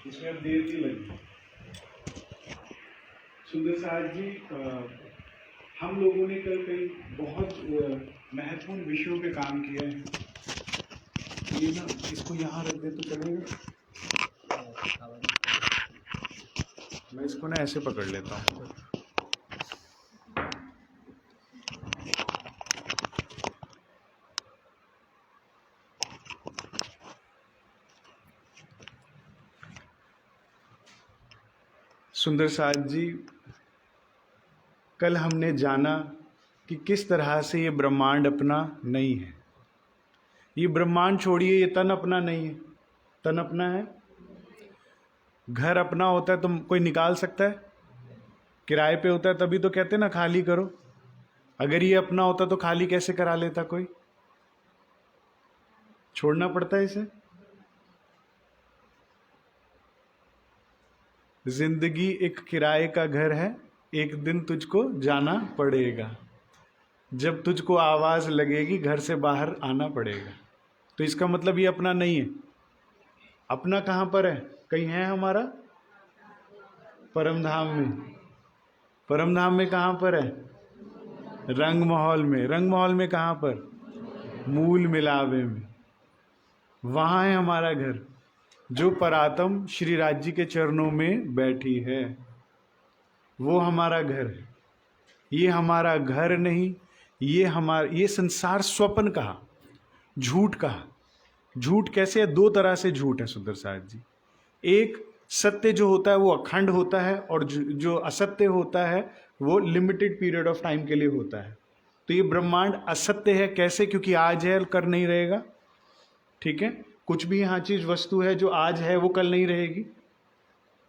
इसमें अब देर नहीं लगी। सुंदर साहब जी, हम लोगों ने कल कई बहुत महत्वपूर्ण विषयों पे काम किया है। ये ना इसको यहाँ रख दे तो चलेगा? मैं इसको ना ऐसे पकड़ लेता हूँ। सुंदर साहब जी, कल हमने जाना कि किस तरह से ये ब्रह्मांड अपना नहीं है। ये ब्रह्मांड छोड़िए, ये तन अपना नहीं है। तन अपना है? घर अपना होता है तो कोई निकाल सकता है? किराए पे होता है तभी तो कहते हैं ना खाली करो। अगर ये अपना होता तो खाली कैसे करा लेता कोई? छोड़ना पड़ता है इसे। जिंदगी एक किराए का घर है, एक दिन तुझको जाना पड़ेगा। जब तुझको आवाज लगेगी घर से बाहर आना पड़ेगा। तो इसका मतलब ये अपना नहीं है। अपना कहाँ पर है? कहीं है हमारा? परमधाम में। परमधाम में कहाँ पर है? रंग महल में। रंग महल में कहाँ पर? मूल मिलावे में। वहाँ है हमारा घर, जो परात्म श्री राज जी के चरणों में बैठी है। वो हमारा घर है। ये हमारा घर नहीं, ये संसार स्वप्न कहा, झूठ कहा। झूठ कैसे है? दो तरह से झूठ है सुंदर साहब जी। एक सत्य जो होता है वो अखंड होता है, और जो असत्य होता है वो लिमिटेड पीरियड ऑफ टाइम के लिए होता है। तो ये ब्रह्मांड असत्य है। कैसे? क्योंकि आज है, कर नहीं रहेगा। ठीक है, कुछ भी यहाँ चीज वस्तु है जो आज है वो कल नहीं रहेगी।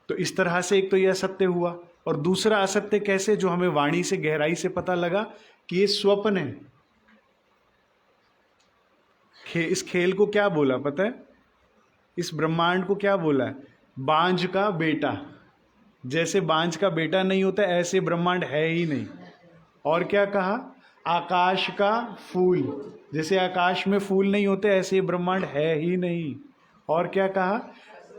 तो इस तरह से एक तो यह असत्य हुआ, और दूसरा असत्य कैसे? जो हमें वाणी से गहराई से पता लगा कि ये स्वप्न है। इस खेल को क्या बोला पता है? इस ब्रह्मांड को क्या बोला है? बांझ का बेटा। जैसे बांझ का बेटा नहीं होता, ऐसे ब्रह्मांड है ही नहीं। और क्या कहा? आकाश का फूल। जैसे आकाश में फूल नहीं होते, ऐसे ब्रह्मांड है ही नहीं। और क्या कहा?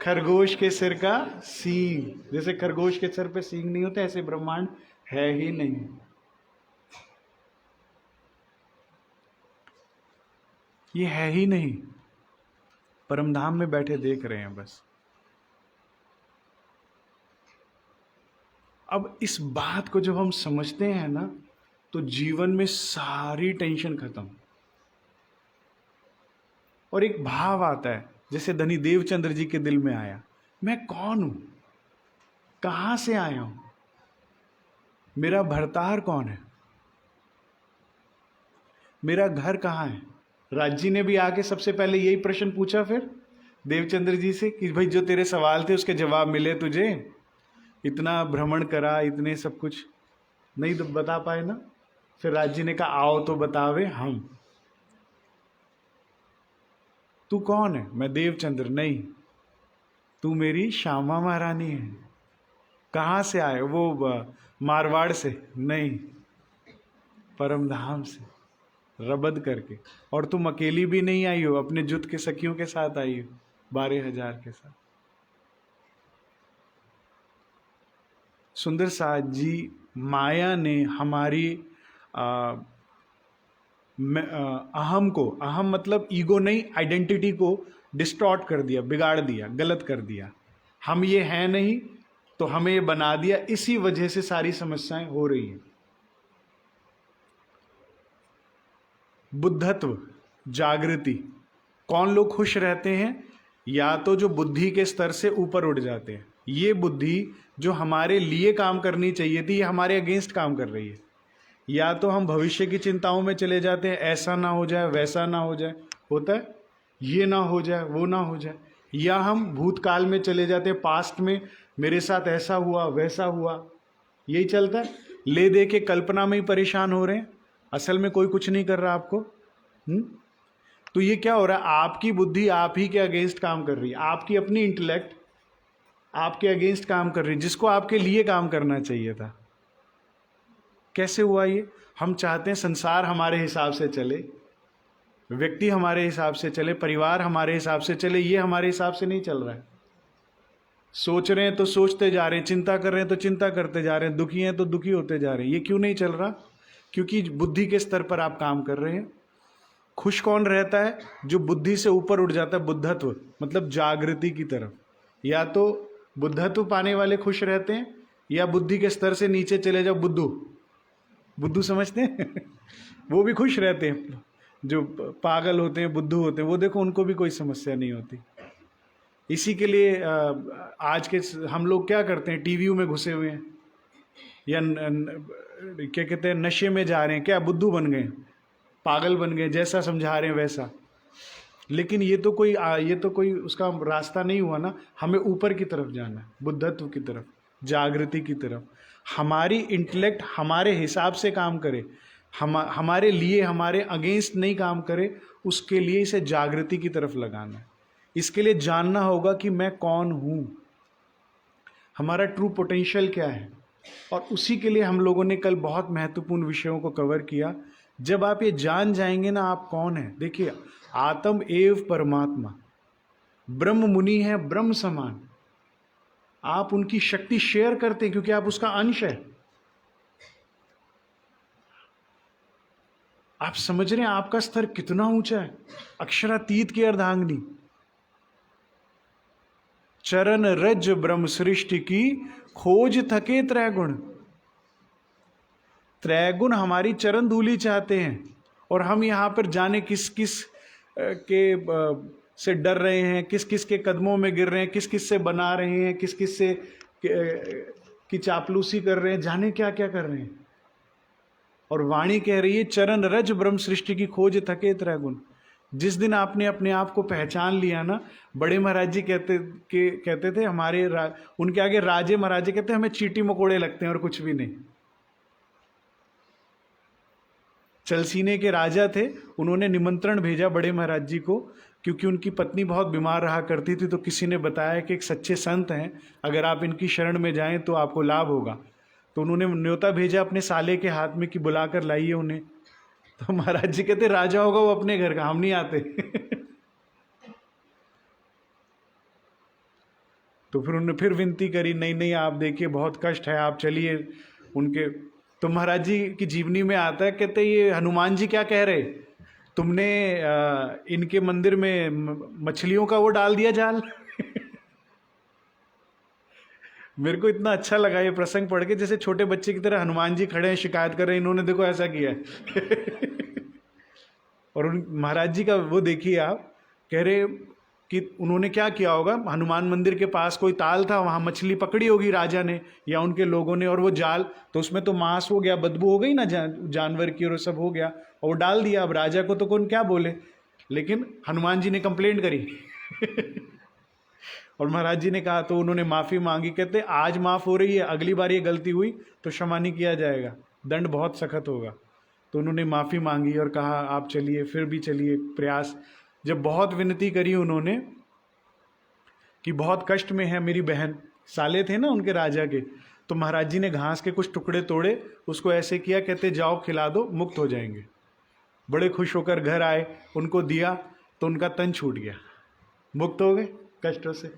खरगोश के सिर का सींग। जैसे खरगोश के सिर पे सींग नहीं होते, ऐसे ब्रह्मांड है ही नहीं। ये है ही नहीं। परमधाम में बैठे देख रहे हैं बस। अब इस बात को जब हम समझते हैं ना, तो जीवन में सारी टेंशन खत्म। और एक भाव आता है, जैसे धनी देवचंद्र जी के दिल में आया, मैं कौन हूं? कहां से आया हूं? मेरा भरतार कौन है? मेरा घर कहां है? राज जी ने भी आके सबसे पहले यही प्रश्न पूछा फिर देवचंद्र जी से कि भाई जो तेरे सवाल थे उसके जवाब मिले तुझे? इतना भ्रमण करा, इतने सब कुछ नहीं तो बता पाए ना। फिर राज जी ने कहा आओ तो बतावे हम। तू कौन है? मैं देवचंद्र। नहीं, तू मेरी श्यामा महारानी है। कहाँ से आए? वो मारवाड़ से। नहीं, परमधाम से, रबद करके। और तुम अकेली भी नहीं आई हो, अपने जुट के सखियों के साथ आई हो, 12,000 के साथ। सुंदर साहब जी, माया ने हमारी अहम को, अहम मतलब ईगो नहीं, आइडेंटिटी को डिस्टॉर्ट कर दिया, बिगाड़ दिया, गलत कर दिया। हम ये हैं नहीं तो हमें ये बना दिया। इसी वजह से सारी समस्याएं हो रही हैं। बुद्धत्व, जागृति। कौन लोग खुश रहते हैं? या तो जो बुद्धि के स्तर से ऊपर उठ जाते हैं। ये बुद्धि जो हमारे लिए काम करनी चाहिए थी, ये हमारे अगेंस्ट काम कर रही है। या तो हम भविष्य की चिंताओं में चले जाते हैं, ऐसा ना हो जाए, वैसा ना हो जाए, होता है, ये ना हो जाए, वो ना हो जाए। या हम भूतकाल में चले जाते हैं, पास्ट में, मेरे साथ ऐसा हुआ, वैसा हुआ, यही चलता है। ले दे के कल्पना में ही परेशान हो रहे हैं, असल में कोई कुछ नहीं कर रहा आपको। तो ये क्या हो रहा है? आपकी बुद्धि आप ही के अगेंस्ट काम कर रही है। आपकी अपनी इंटेलेक्ट आपके अगेंस्ट काम कर रही है, जिसको आपके लिए काम करना चाहिए था। कैसे हुआ ये? हम चाहते हैं संसार हमारे हिसाब से चले, व्यक्ति हमारे हिसाब से चले, परिवार हमारे हिसाब से चले। ये हमारे हिसाब से नहीं चल रहा है। सोच रहे हैं तो सोचते जा रहे हैं, चिंता कर रहे हैं तो चिंता करते जा रहे हैं, दुखी हैं तो दुखी होते जा रहे हैं। ये क्यों नहीं चल रहा? क्योंकि बुद्धि के स्तर पर आप काम कर रहे हैं। खुश कौन रहता है? जो बुद्धि से ऊपर उठ जाता है, बुद्धत्व मतलब जागृति की तरफ। या तो बुद्धत्व पाने वाले खुश रहते हैं, या बुद्धि के स्तर से नीचे चले जाओ, बुद्धू, बुद्धू समझते हैं वो भी खुश रहते हैं। जो पागल होते हैं, बुद्धू होते हैं, वो देखो उनको भी कोई समस्या नहीं होती। इसी के लिए आज के हम लोग क्या करते हैं, टीवी में घुसे हुए हैं, या क्या कहते हैं, नशे में जा रहे हैं, क्या बुद्धू बन गए, पागल बन गए, जैसा समझा रहे हैं वैसा। लेकिन ये तो कोई उसका रास्ता नहीं हुआ ना। हमें ऊपर की तरफ जाना है, बुद्धत्व की तरफ, जागृति की तरफ। हमारी इंटेलेक्ट हमारे हिसाब से काम करे, हमारे लिए, हमारे अगेंस्ट नहीं काम करे, उसके लिए इसे जागृति की तरफ लगाना है। इसके लिए जानना होगा कि मैं कौन हूँ, हमारा ट्रू पोटेंशियल क्या है। और उसी के लिए हम लोगों ने कल बहुत महत्वपूर्ण विषयों को कवर किया। जब आप ये जान जाएंगे ना आप कौन है, देखिए आत्म एव परमात्मा, ब्रह्म मुनि है ब्रह्म समान। आप उनकी शक्ति शेयर करते हैं क्योंकि आप उसका अंश है। आप समझ रहे हैं आपका स्तर कितना ऊंचा है? अक्षरातीत की अर्धांगिनी, चरण रज ब्रह्म सृष्टि की खोज थके त्रैगुण। त्रैगुण हमारी चरण धूली चाहते हैं, और हम यहां पर जाने किस किस के से डर रहे हैं, किस किस के कदमों में गिर रहे हैं, किस किस से बना रहे हैं, किस किस से की चापलूसी कर रहे हैं, जाने क्या क्या कर रहे हैं। और वाणी कह रही है चरण रज ब्रह्म सृष्टि की खोज थके त्रैगुण। जिस दिन आपने अपने आप को पहचान लिया ना, बड़े महाराज जी कहते थे हमारे उनके आगे राजे महाराजे कहते हमें चींटी मकोड़े लगते हैं और कुछ भी नहीं। चलसीने के राजा थे, उन्होंने निमंत्रण भेजा बड़े महाराज जी को, क्योंकि उनकी पत्नी बहुत बीमार रहा करती थी। तो किसी ने बताया कि एक सच्चे संत हैं, अगर आप इनकी शरण में जाएं तो आपको लाभ होगा। तो उन्होंने न्योता भेजा अपने साले के हाथ में कि बुलाकर लाइए उन्हें। तो महाराज जी कहते राजा होगा वो अपने घर का, हम नहीं आते तो फिर उन्होंने फिर विनती करी, नहीं नहीं आप देखिए बहुत कष्ट है, आप चलिए उनके। तो महाराज जी की जीवनी में आता है, कहते ये हनुमान जी क्या कह रहे, तुमने इनके मंदिर में मछलियों का वो डाल दिया जाल मेरे को इतना अच्छा लगा ये प्रसंग पढ़ के, जैसे छोटे बच्चे की तरह हनुमान जी खड़े हैं, शिकायत कर रहे हैं, इन्होंने देखो ऐसा किया है और उन महाराज जी का वो देखिए आप, कह रहे कि उन्होंने क्या किया होगा, हनुमान मंदिर के पास कोई ताल था, वहां मछली पकड़ी होगी राजा ने या उनके लोगों ने, और वो जाल तो उसमें तो मांस हो गया, बदबू हो गई ना जानवर की, और सब हो गया, और वो डाल दिया। अब राजा को तो कौन क्या बोले, लेकिन हनुमान जी ने कंप्लेंट करी और महाराज जी ने कहा, तो उन्होंने माफ़ी मांगी। कहते आज माफ़ हो रही है, अगली बार ये गलती हुई तो क्षमा नहीं किया जाएगा, दंड बहुत सख्त होगा। तो उन्होंने माफ़ी मांगी और कहा आप चलिए, फिर भी चलिए प्रयास। जब बहुत विनती करी उन्होंने कि बहुत कष्ट में है मेरी बहन, साले थे ना उनके राजा के, तो महाराज जी ने घास के कुछ टुकड़े तोड़े, उसको ऐसे किया, कहते जाओ खिला दो, मुक्त हो जाएंगे। बड़े खुश होकर घर आए, उनको दिया तो उनका तन छूट गया, मुक्त हो गए कष्टों से।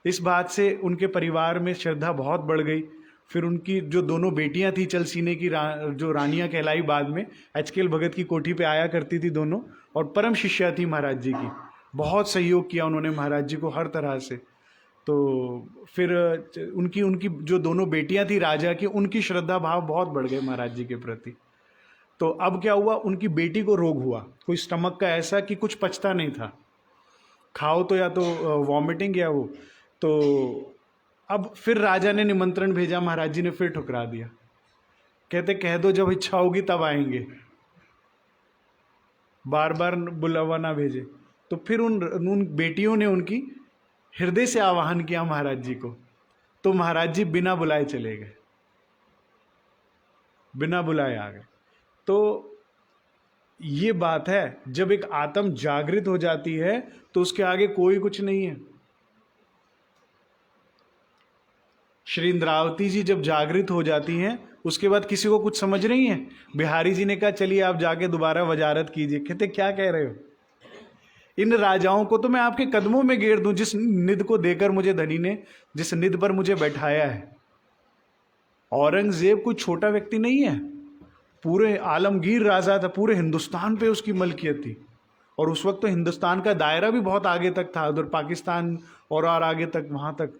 इस बात से उनके परिवार में श्रद्धा बहुत बढ़ गई। फिर उनकी जो दोनों बेटियां थी चलसीने की, जो रानियां कहलाई बाद में, एचकेएल भगत की कोठी पे आया करती थी दोनों, और परम शिष्या थी महाराज जी की। बहुत सहयोग किया उन्होंने महाराज जी को हर तरह से। तो फिर उनकी जो दोनों बेटियां थी राजा की, उनकी श्रद्धा भाव बहुत बढ़ गए महाराज जी के प्रति। तो अब क्या हुआ, उनकी बेटी को रोग हुआ कोई स्टमक का ऐसा कि कुछ पचता नहीं था, खाओ तो या तो वॉमिटिंग या वो। तो अब फिर राजा ने निमंत्रण भेजा, महाराज जी ने फिर ठुकरा दिया। कहते कह दो जब इच्छा होगी तब आएंगे, बार बार बुलावा ना भेजे। तो फिर उन बेटियों ने उनकी हृदय से आवाहन किया महाराज जी को, तो महाराज जी बिना बुलाए चले गए, बिना बुलाए आ गए। तो ये बात है, जब एक आत्म जागृत हो जाती है तो उसके आगे कोई कुछ नहीं है। श्री इंद्रावती जी जब जागृत हो जाती हैं, उसके बाद किसी को कुछ समझ नहीं है। बिहारी जी ने कहा चलिए आप जाके दोबारा वजारत कीजिए। कहते क्या कह रहे हो, इन राजाओं को तो मैं आपके कदमों में गेर दूं, जिस निध को देकर मुझे धनी ने, जिस निध पर मुझे बैठाया है। औरंगजेब कोई छोटा व्यक्ति नहीं है, पूरे आलमगीर राजा था, पूरे हिंदुस्तान पे उसकी मलकियत थी। और उस वक्त तो हिंदुस्तान का दायरा भी बहुत आगे तक था, उधर पाकिस्तान और आगे तक, वहां तक।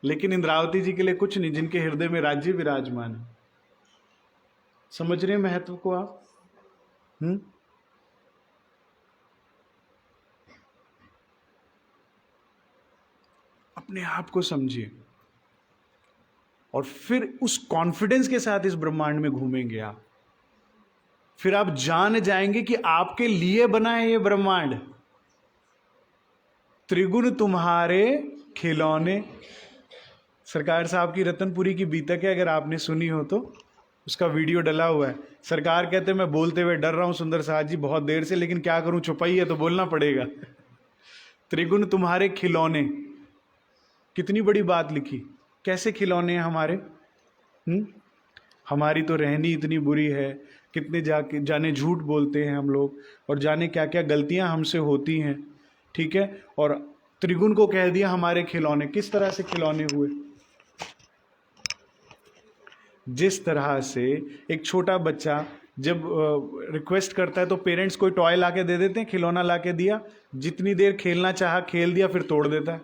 लेकिन इंद्रावती जी के लिए कुछ नहीं, जिनके हृदय में राज्य विराजमान है। समझ रहे हैं महत्व को आप? अपने आप को समझिए और फिर उस कॉन्फिडेंस के साथ इस ब्रह्मांड में घूमेंगे आप। फिर आप जान जाएंगे कि आपके लिए बना है ये ब्रह्मांड। त्रिगुण तुम्हारे खिलौने, सरकार साहब की रतनपुरी की बीतक है, अगर आपने सुनी हो तो उसका वीडियो डला हुआ है। सरकार कहते मैं बोलते हुए डर रहा हूं सुंदर साहब जी बहुत देर से, लेकिन क्या करूं, छुपाई है तो बोलना पड़ेगा। त्रिगुण तुम्हारे खिलौने, कितनी बड़ी बात लिखी। कैसे खिलौने हैं हमारे? हमारी तो रहनी इतनी बुरी है, कितने जाने झूठ बोलते हैं हम लोग, और जाने क्या क्या गलतियां हमसे होती हैं, ठीक है। और त्रिगुण को कह दिया हमारे खिलौने। किस तरह से खिलौने हुए? जिस तरह से एक छोटा बच्चा जब रिक्वेस्ट करता है तो पेरेंट्स कोई टॉय लाके दे देते हैं, खिलौना लाके दिया, जितनी देर खेलना चाहा खेल दिया, फिर तोड़ देता है।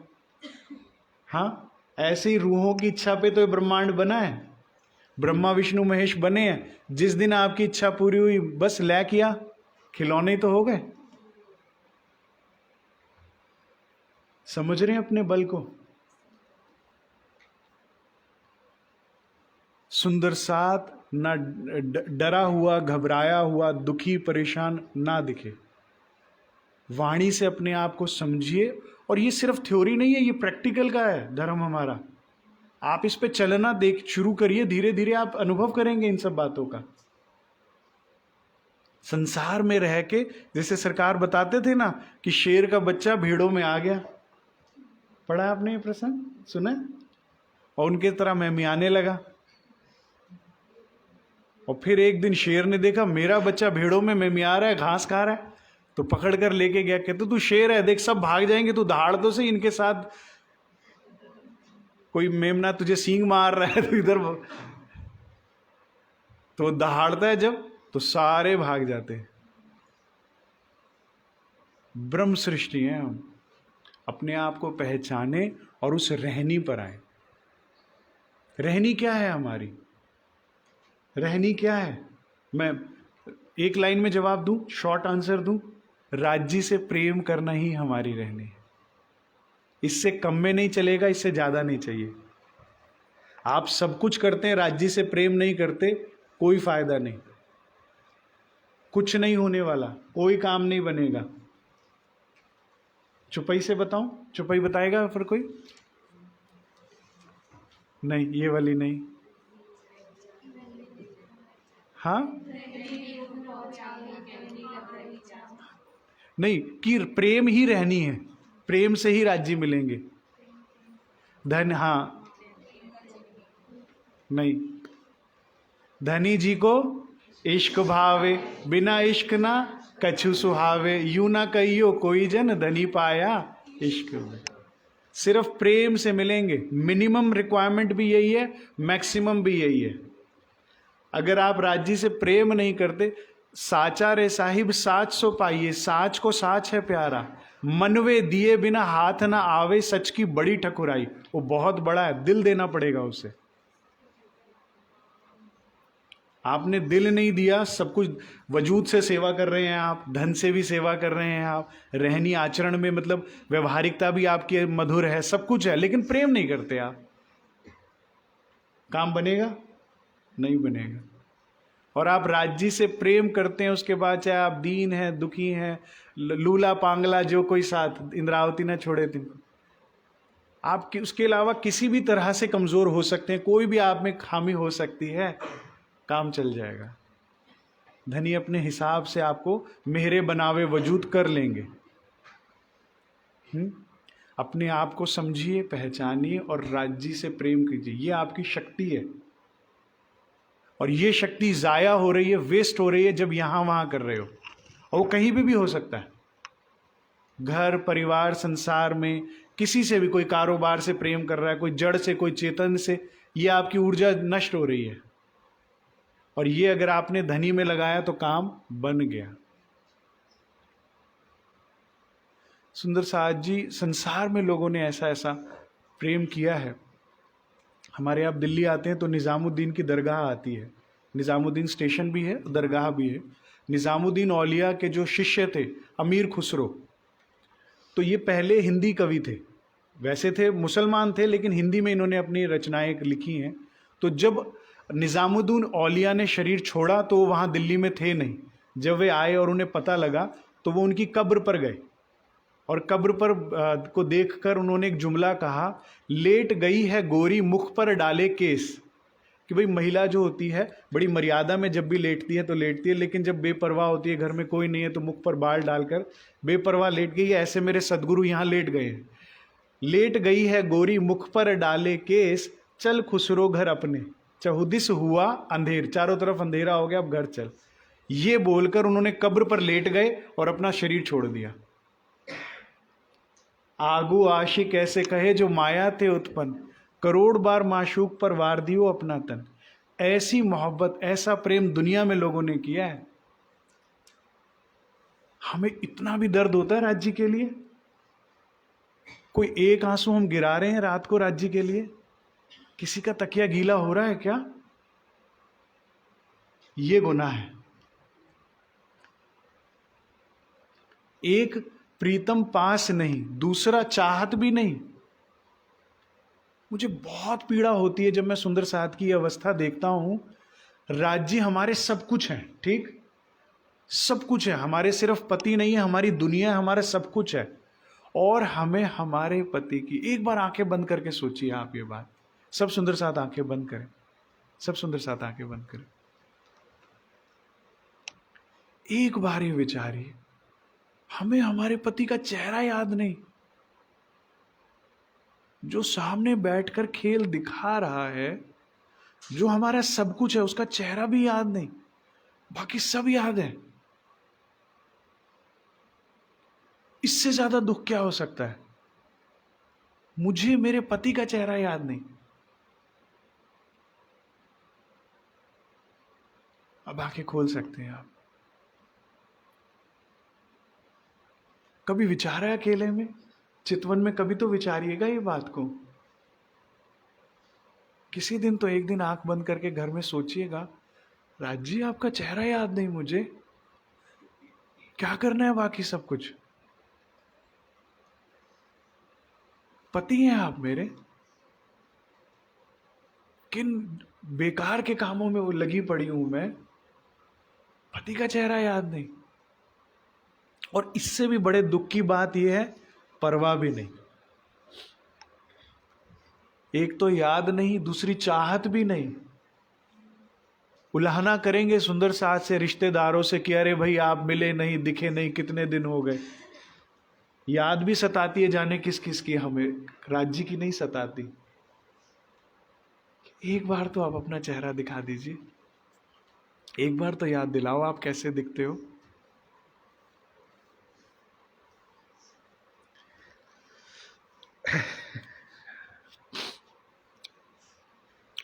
हाँ, ऐसे ही रूहों की इच्छा पे तो ये ब्रह्मांड बना है, ब्रह्मा विष्णु महेश बने हैं। जिस दिन आपकी इच्छा पूरी हुई, बस लय किया, खिलौने ही तो हो गए। समझ रहे हैं अपने बल को? सुंदर साथ ना डरा हुआ, घबराया हुआ, दुखी, परेशान ना दिखे। वाणी से अपने आप को समझिए। और ये सिर्फ थ्योरी नहीं है, ये प्रैक्टिकल का है धर्म हमारा। आप इस पे चलना देख शुरू करिए, धीरे धीरे आप अनुभव करेंगे इन सब बातों का। संसार में रह के, जैसे सरकार बताते थे ना कि शेर का बच्चा भेड़ों में आ गया, पढ़ा आपने ये प्रसंग, सुना? और उनके तरह मैं मियाने लगा। और फिर एक दिन शेर ने देखा मेरा बच्चा भेड़ों में मिमिया रहा है, घास खा रहा है, तो पकड़ कर लेके गया। कहते तू शेर है, देख सब भाग जाएंगे, तू दहाड़ दो से इनके साथ, कोई मेमना तुझे सींग मार रहा है तो इधर। तो दहाड़ता है जब, तो सारे भाग जाते हैं। ब्रह्म सृष्टि है हम। अपने आप को पहचाने और उस रहनी पर आए। रहनी क्या है हमारी? रहनी क्या है? मैं एक लाइन में जवाब दूं, शॉर्ट आंसर दूं, राज्य से प्रेम करना ही हमारी रहनी है। इससे कम में नहीं चलेगा, इससे ज्यादा नहीं चाहिए। आप सब कुछ करते हैं, राज्य से प्रेम नहीं करते, कोई फायदा नहीं, कुछ नहीं होने वाला, कोई काम नहीं बनेगा। चुपई से बताऊं? चुपई बताएगा फिर कोई? नहीं, ये वाली नहीं। हाँ, नहीं, कि प्रेम ही रहनी है, प्रेम से ही राज्य मिलेंगे, धन। हाँ, नहीं, धनी जी को इश्क भावे, बिना इश्क ना कछु सुहावे, यूं ना कहियो कोई जन धनी पाया इश्क में। सिर्फ प्रेम से मिलेंगे। मिनिमम रिक्वायरमेंट भी यही है, मैक्सिमम भी यही है। अगर आप राज्य से प्रेम नहीं करते, साचा रे साहिब साच सो पाइए, साच को साच है प्यारा, मनवे दिए बिना हाथ ना आवे, सच की बड़ी ठकुराई। वो बहुत बड़ा है, दिल देना पड़ेगा उसे। आपने दिल नहीं दिया, सब कुछ वजूद से सेवा कर रहे हैं आप, धन से भी सेवा कर रहे हैं आप, रहनी आचरण में मतलब व्यवहारिकता भी आपकी मधुर है, सब कुछ है, लेकिन प्रेम नहीं करते आप, काम बनेगा? नहीं बनेगा। और आप राज्य से प्रेम करते हैं, उसके बाद चाहे आप दीन हैं, दुखी हैं, लूला पांगला जो कोई साथ, इंद्रावती न छोड़े तुमको, आप उसके अलावा किसी भी तरह से कमजोर हो सकते हैं, कोई भी आप में खामी हो सकती है, काम चल जाएगा। धनी अपने हिसाब से आपको मेहरे बनावे वजूद कर लेंगे। अपने आप को समझिए, पहचानिए और राज्य से प्रेम कीजिए। ये आपकी शक्ति है, और ये शक्ति जाया हो रही है, वेस्ट हो रही है जब यहां वहां कर रहे हो। और वो कहीं भी हो सकता है, घर परिवार संसार में किसी से भी, कोई कारोबार से प्रेम कर रहा है, कोई जड़ से, कोई चेतन से, ये आपकी ऊर्जा नष्ट हो रही है, और ये अगर आपने धनी में लगाया तो काम बन गया। सुंदर साथ जी, संसार में लोगों ने ऐसा ऐसा प्रेम किया है। हमारे आप दिल्ली आते हैं तो निज़ामुद्दीन की दरगाह आती है, निज़ामुद्दीन स्टेशन भी है, दरगाह भी है। निज़ामुद्दीन औलिया के जो शिष्य थे अमीर खुसरो, तो ये पहले हिंदी कवि थे, वैसे थे मुसलमान थे लेकिन हिंदी में इन्होंने अपनी रचनाएं लिखी हैं। तो जब निज़ामुद्दीन औलिया ने शरीर छोड़ा तो वो वहाँ दिल्ली में थे नहीं। जब वे आए और उन्हें पता लगा तो वो उनकी कब्र पर गए, और कब्र पर को देखकर उन्होंने एक जुमला कहा, लेट गई है गोरी मुख पर डाले केस। कि भाई महिला जो होती है बड़ी मर्यादा में जब भी लेटती है तो लेटती है, लेकिन जब बेपरवाह होती है, घर में कोई नहीं है, तो मुख पर बाल डालकर बेपरवाह लेट गई है। ऐसे मेरे सदगुरु यहाँ लेट गए हैं। लेट गई है गोरी मुख पर डाले केस, चल खुसरो घर अपने, चहुदिस हुआ अंधेर, चारों तरफ अंधेरा हो गया, अब घर चल। ये बोलकर उन्होंने कब्र पर लेट गए और अपना शरीर छोड़ दिया। आगू आशिक ऐसे कहे जो माया थे उत्पन्न, करोड़ बार माशूक पर वार दियो अपना तन। ऐसी मोहब्बत, ऐसा प्रेम दुनिया में लोगों ने किया है। हमें इतना भी दर्द होता है राज्य के लिए? कोई एक आंसू हम गिरा रहे हैं रात को राज्य के लिए? किसी का तकिया गीला हो रहा है क्या? ये गुनाह है। एक प्रीतम पास नहीं, दूसरा चाहत भी नहीं। मुझे बहुत पीड़ा होती है जब मैं सुंदर साथ की अवस्था देखता हूं। राज्य हमारे सब कुछ है, ठीक, सब कुछ है, हमारे सिर्फ पति नहीं है, हमारी दुनिया है, हमारा सब कुछ है, और हमें हमारे पति की, एक बार आंखें बंद करके सोचिए आप ये बात, सब सुंदर साथ आंखें बंद करें, सब सुंदर साथ आंखें बंद करें, एक बार ये विचारिए, हमें हमारे पति का चेहरा याद नहीं, जो सामने बैठकर खेल दिखा रहा है, जो हमारा सब कुछ है, उसका चेहरा भी याद नहीं, बाकी सब याद है। इससे ज्यादा दुख क्या हो सकता है? मुझे मेरे पति का चेहरा याद नहीं। अब आंखें खोल सकते हैं आप। कभी विचारा अकेले में, चितवन में, कभी तो विचारिएगा ये बात को। किसी दिन तो एक दिन आंख बंद करके घर में सोचिएगा, राजी आपका चेहरा याद नहीं मुझे, क्या करना है बाकी सब कुछ? पति हैं आप मेरे, किन बेकार के कामों में वो लगी पड़ी हूं मैं, पति का चेहरा याद नहीं। और इससे भी बड़े दुख की बात यह है, परवाह भी नहीं। एक तो याद नहीं, दूसरी चाहत भी नहीं। उलाहना करेंगे सुंदर साथ से, रिश्तेदारों से कि अरे भाई आप मिले नहीं, दिखे नहीं, कितने दिन हो गए। याद भी सताती है जाने किस किस की, हमें राज्य की नहीं सताती। एक बार तो आप अपना चेहरा दिखा दीजिए, एक बार तो याद दिलाओ आप कैसे दिखते हो।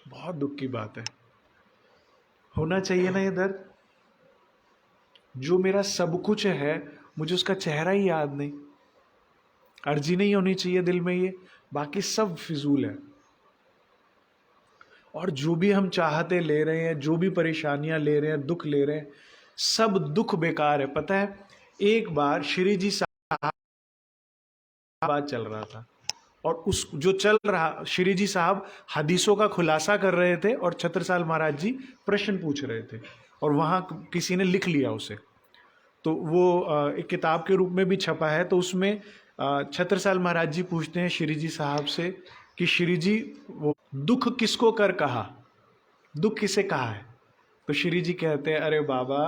बहुत दुख की बात है। होना चाहिए ना ये दर्द? जो मेरा सब कुछ है, मुझे उसका चेहरा ही याद नहीं। अर्जी नहीं होनी चाहिए दिल में ये, बाकी सब फिजूल है। और जो भी हम चाहते ले रहे हैं, जो भी परेशानियां ले रहे हैं, दुख ले रहे हैं, सब दुख बेकार है। पता है, एक बार श्री जी साहब बात चल रहा था, और उस जो चल रहा, श्री जी साहब हदीसों का खुलासा कर रहे थे और छत्रसाल महाराज जी प्रश्न पूछ रहे थे, और वहाँ किसी ने लिख लिया उसे, तो वो एक किताब के रूप में भी छपा है। तो उसमें छत्रसाल महाराज जी पूछते हैं श्री जी साहब से कि श्री जी, वो दुख किसको कर कहा, दुख किसे कहा है? तो श्री जी कहते हैं, अरे बाबा,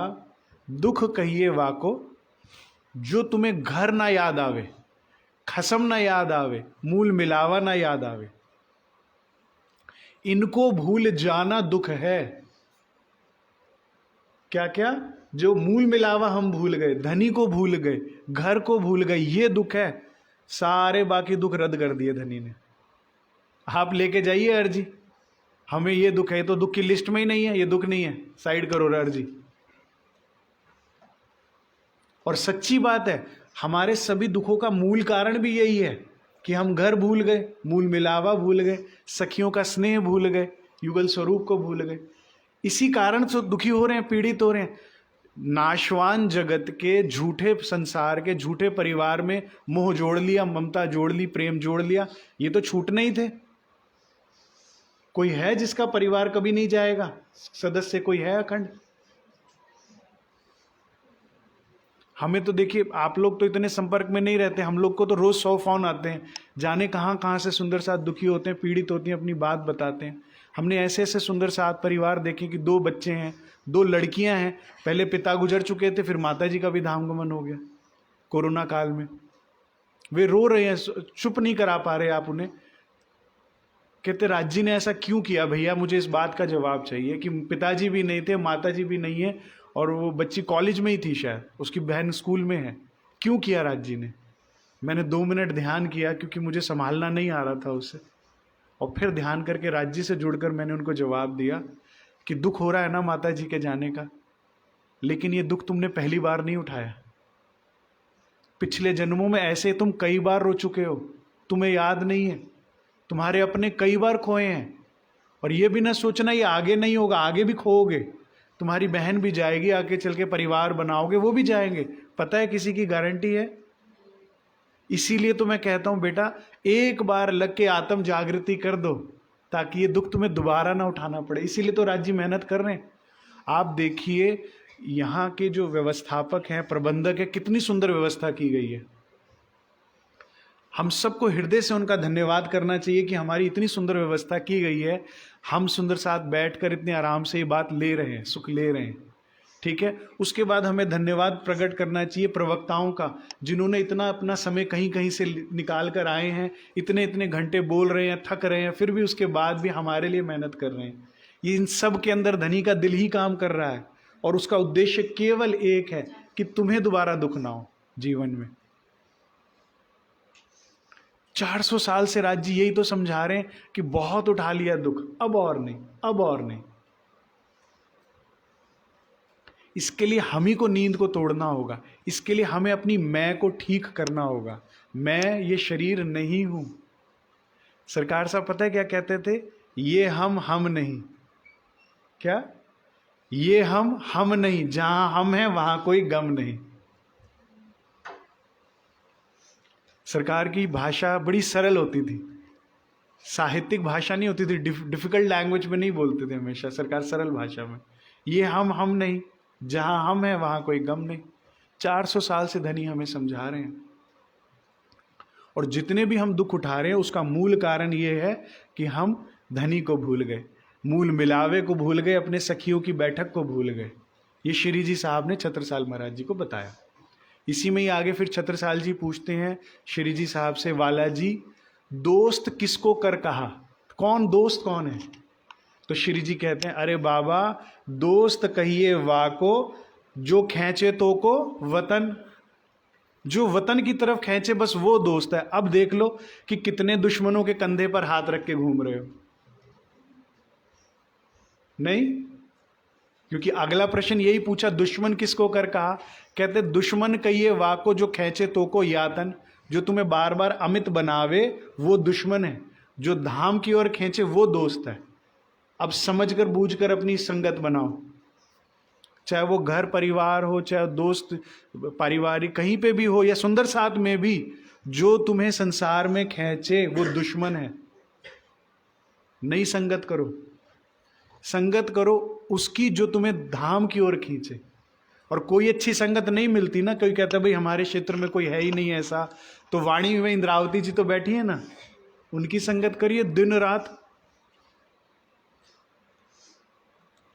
दुख कहिए वाको जो तुम्हें घर ना याद आवे, खसम ना याद आवे, मूल मिलावा ना याद आवे, इनको भूल जाना दुख है। क्या क्या? जो मूल मिलावा हम भूल गए, धनी को भूल गए, घर को भूल गए, ये दुख है। सारे बाकी दुख रद्द कर दिए धनी ने। आप लेके जाइए अर्जी, हमें ये दुख है, तो दुख की लिस्ट में ही नहीं है, ये दुख नहीं है, साइड करो अर्जी। और सच्ची बात है, हमारे सभी दुखों का मूल कारण भी यही है कि हम घर भूल गए, मूल मिलावा भूल गए, सखियों का स्नेह भूल गए, युगल स्वरूप को भूल गए। इसी कारण से दुखी हो रहे हैं, पीड़ित हो रहे हैं। नाशवान जगत के झूठे संसार के झूठे परिवार में मोह जोड़ लिया, ममता जोड़ ली, प्रेम जोड़ लिया, ये तो छूटने ही थे। कोई है जिसका परिवार कभी नहीं जाएगा? सदस्य कोई है अखंड? हमें तो देखिए, आप लोग तो इतने संपर्क में नहीं रहते, हम लोग को तो रोज 100 फोन आते हैं, जाने कहाँ कहाँ से सुंदर साथ दुखी होते हैं, पीड़ित होती हैं, अपनी बात बताते हैं। हमने ऐसे ऐसे सुंदर साथ परिवार देखे कि 2 बच्चे हैं, 2 लड़कियां हैं, पहले पिता गुजर चुके थे, फिर माता जी का भी धामगमन हो गया कोरोना काल में। वे रो रहे हैं, चुप नहीं करा पा रहे आप उन्हें। कहते राज जी ने ऐसा क्यों किया? भैया मुझे इस बात का जवाब चाहिए कि पिताजी भी नहीं थे, माता जी भी नहीं है, और वो बच्ची कॉलेज में ही थी, शायद उसकी बहन स्कूल में है। क्यों किया राज जी ने? मैंने 2 मिनट ध्यान किया, क्योंकि मुझे संभालना नहीं आ रहा था उससे, और फिर ध्यान करके राज जी से जुड़कर मैंने उनको जवाब दिया कि दुख हो रहा है ना माता जी के जाने का, लेकिन ये दुख तुमने पहली बार नहीं उठाया। पिछले जन्मों में ऐसे तुम कई बार रो चुके हो, तुम्हें याद नहीं है? तुम्हारे अपने कई बार खोए हैं, और ये भी ना सोचना ये आगे नहीं होगा, आगे भी खोओगे। तुम्हारी बहन भी जाएगी, आगे चल के परिवार बनाओगे, वो भी जाएंगे, पता है किसी की गारंटी है? इसीलिए तो मैं कहता हूं बेटा, एक बार लग के आत्म जागृति कर दो, ताकि ये दुख तुम्हें दोबारा ना उठाना पड़े। इसीलिए तो राज्य मेहनत कर रहे हैं। आप देखिए यहाँ के जो व्यवस्थापक हैं, प्रबंधक है, कितनी सुंदर व्यवस्था की गई है। हम सबको हृदय से उनका धन्यवाद करना चाहिए कि हमारी इतनी सुंदर व्यवस्था की गई है। हम सुंदर साथ बैठकर इतने आराम से ये बात ले रहे हैं, सुख ले रहे हैं, ठीक है। उसके बाद हमें धन्यवाद प्रकट करना चाहिए प्रवक्ताओं का, जिन्होंने इतना अपना समय कहीं कहीं से निकाल कर आए हैं, इतने इतने घंटे बोल रहे हैं, थक रहे हैं, फिर भी उसके बाद भी हमारे लिए मेहनत कर रहे हैं। ये इन सब के अंदर धनी का दिल ही काम कर रहा है, और उसका उद्देश्य केवल एक है कि तुम्हें दोबारा दुख ना हो जीवन में। 400 साल से राज जी यही तो समझा रहे हैं कि बहुत उठा लिया दुख, अब और नहीं, अब और नहीं। इसके लिए हम ही को नींद को तोड़ना होगा, इसके लिए हमें अपनी मैं को ठीक करना होगा। मैं ये शरीर नहीं हूं। सरकार साहब पता है क्या कहते थे? ये हम नहीं। क्या? ये हम नहीं, जहां हम हैं वहां कोई गम नहीं। सरकार की भाषा बड़ी सरल होती थी, साहित्यिक भाषा नहीं होती थी, डिफिकल्ट लैंग्वेज में नहीं बोलते थे हमेशा सरकार, सरल भाषा में। ये हम नहीं, जहां हम हैं वहां कोई गम नहीं। 400 साल से धनी हमें समझा रहे हैं। और जितने भी हम दुख उठा रहे हैं उसका मूल कारण ये है कि हम धनी को भूल गए, मूल मिलावे को भूल गए, अपने सखियों की बैठक को भूल गए। ये श्री जी साहब ने छत्रसाल महाराज जी को बताया। इसी में ही आगे फिर छत्रसाल जी पूछते हैं श्री जी साहब से, वाला जी दोस्त किसको कर कहा? कौन दोस्त कौन है? तो श्री जी कहते हैं, अरे बाबा दोस्त कहिए वाको जो खींचे तो को वतन, जो वतन की तरफ खींचे बस वो दोस्त है। अब देख लो कि कितने दुश्मनों के कंधे पर हाथ रख के घूम रहे हो। नहीं, क्योंकि अगला प्रश्न यही पूछा, दुश्मन किसको कर कहा? कहते दुश्मन कहिए वाको जो खींचे तो को यातन, जो तुम्हें बार बार अमित बनावे वो दुश्मन है, जो धाम की ओर खींचे वो दोस्त है। अब समझकर बूझकर अपनी संगत बनाओ, चाहे वो घर परिवार हो, चाहे दोस्त पारिवारिक कहीं पे भी हो, या सुंदर साथ में भी, जो तुम्हें संसार में खींचे वो दुश्मन है। नई संगत करो, संगत करो उसकी जो तुम्हें धाम की ओर खींचे। और कोई अच्छी संगत नहीं मिलती ना, कोई कहता भाई हमारे क्षेत्र में कोई है ही नहीं ऐसा, तो वाणी में इंद्रावती जी तो बैठी है ना, उनकी संगत करिए दिन रात।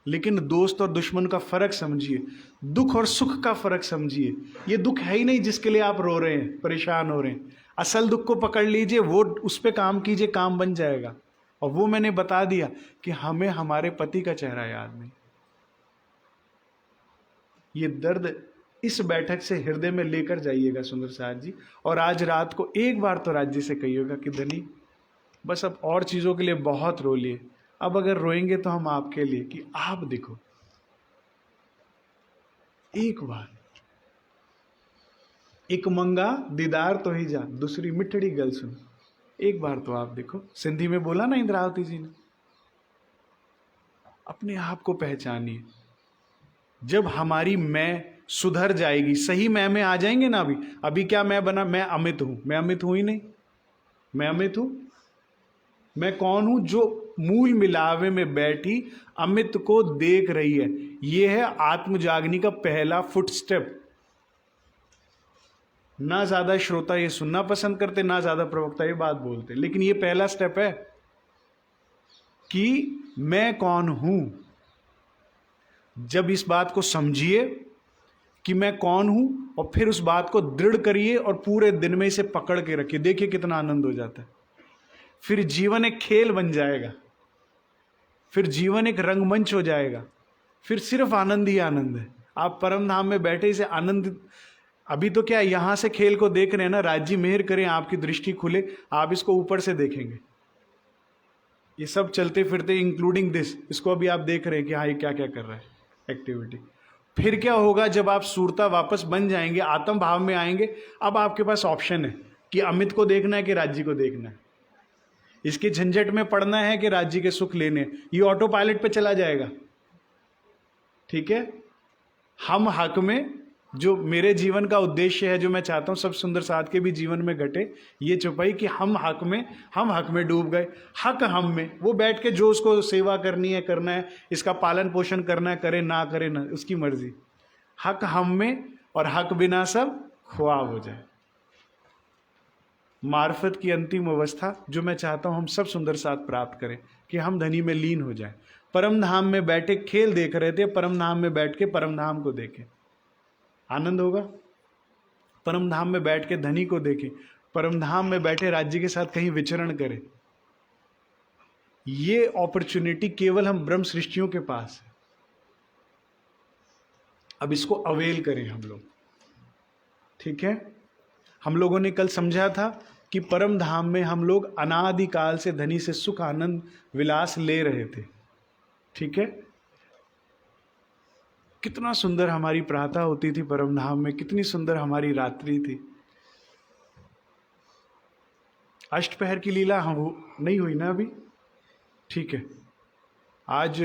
लेकिन दोस्त और दुश्मन का फर्क समझिए, दुख और सुख का फर्क समझिए। ये दुख है ही नहीं जिसके लिए आप रो रहे हैं, परेशान हो रहे हैं। असल दुख को पकड़ लीजिए, वो उस पर काम कीजिए, काम बन जाएगा। और वो मैंने बता दिया कि हमें हमारे पति का चेहरा याद नहीं। ये दर्द इस बैठक से हृदय में लेकर जाइएगा सुंदर साथ जी। और आज रात को एक बार तो राज जी से कहिएगा कि धनी बस अब और चीज़ों के लिए बहुत रो लिए, अब अगर रोएंगे तो हम आपके लिए, कि आप देखो एक बार, एक मंगा दीदार तो ही जा, दूसरी मिठड़ी गल सुन, एक बार तो आप देखो। सिंधी में बोला ना इंद्रावती जी ने। अपने आप को पहचानिए। जब हमारी मैं सुधर जाएगी, सही मैं में आ जाएंगे ना। अभी क्या मैं बना, मैं अमित हूं। मैं अमित हूं ही नहीं, मैं अमित हूं। मैं कौन हूं? जो मूल मिलावे में बैठी अमित को देख रही है। यह है आत्म जागनी का पहला फुटस्टेप। ना ज्यादा श्रोता ये सुनना पसंद करते, ना ज्यादा प्रवक्ता ये बात बोलते, लेकिन ये पहला स्टेप है कि मैं कौन हूं। जब इस बात को समझिए कि मैं कौन हूं, और फिर उस बात को दृढ़ करिए और पूरे दिन में इसे पकड़ के रखिए, देखिए कितना आनंद हो जाता है। फिर जीवन एक खेल बन जाएगा, फिर जीवन एक रंगमंच हो जाएगा, फिर सिर्फ आनंद ही आनंद है। आप परम धाम में बैठे इसे आनंद, अभी तो क्या यहां से खेल को देख रहे हैं ना, राज्य मेहर करें आपकी दृष्टि खुले, आप इसको ऊपर से देखेंगे। ये सब चलते फिरते इंक्लूडिंग दिस, इसको अभी आप देख रहे हैं कि हाँ ये क्या क्या कर रहा है एक्टिविटी। फिर क्या होगा जब आप सूरता वापस बन जाएंगे, आत्म भाव में आएंगे, अब आपके पास ऑप्शन है कि अमित को देखना है कि राज्य को देखना है, इसके झंझट में पड़ना है कि राज्य के सुख लेने। ये ऑटो पायलट पे चला जाएगा। ठीक है, हम हक में, जो मेरे जीवन का उद्देश्य है, जो मैं चाहता हूं सब सुंदर साथ के भी जीवन में घटे, ये चौपाई कि हम हक में डूब गए। हक हम में, वो बैठ के जो उसको सेवा करनी है करना है, इसका पालन पोषण करना है करे ना करे ना, उसकी मर्जी। हक हम में, और हक बिना सब ख्वाब हो जाए। मार्फत की अंतिम अवस्था जो मैं चाहता हूं हम सब सुंदर साथ प्राप्त करें कि हम धनी में लीन हो जाए। परम धाम में बैठे खेल देख रहे थे, परम धाम में बैठ के परम धाम को देखें, आनंद होगा। परम धाम में बैठ के धनी को देखें, परम धाम में बैठे राज्य के साथ कहीं विचरण करें। ये अपॉर्चुनिटी केवल हम ब्रह्म सृष्टियों के पास है। अब इसको अवेल करें हम लोग। ठीक है, हम लोगों ने कल समझा था कि परम धाम में हम लोग अनादिकाल से धनी से सुख आनंद विलास ले रहे थे। ठीक है, कितना सुंदर हमारी प्रातः होती थी परम धाम में, कितनी सुंदर हमारी रात्रि थी। अष्टपहर की लीला हम नहीं हुई ना अभी। ठीक है, आज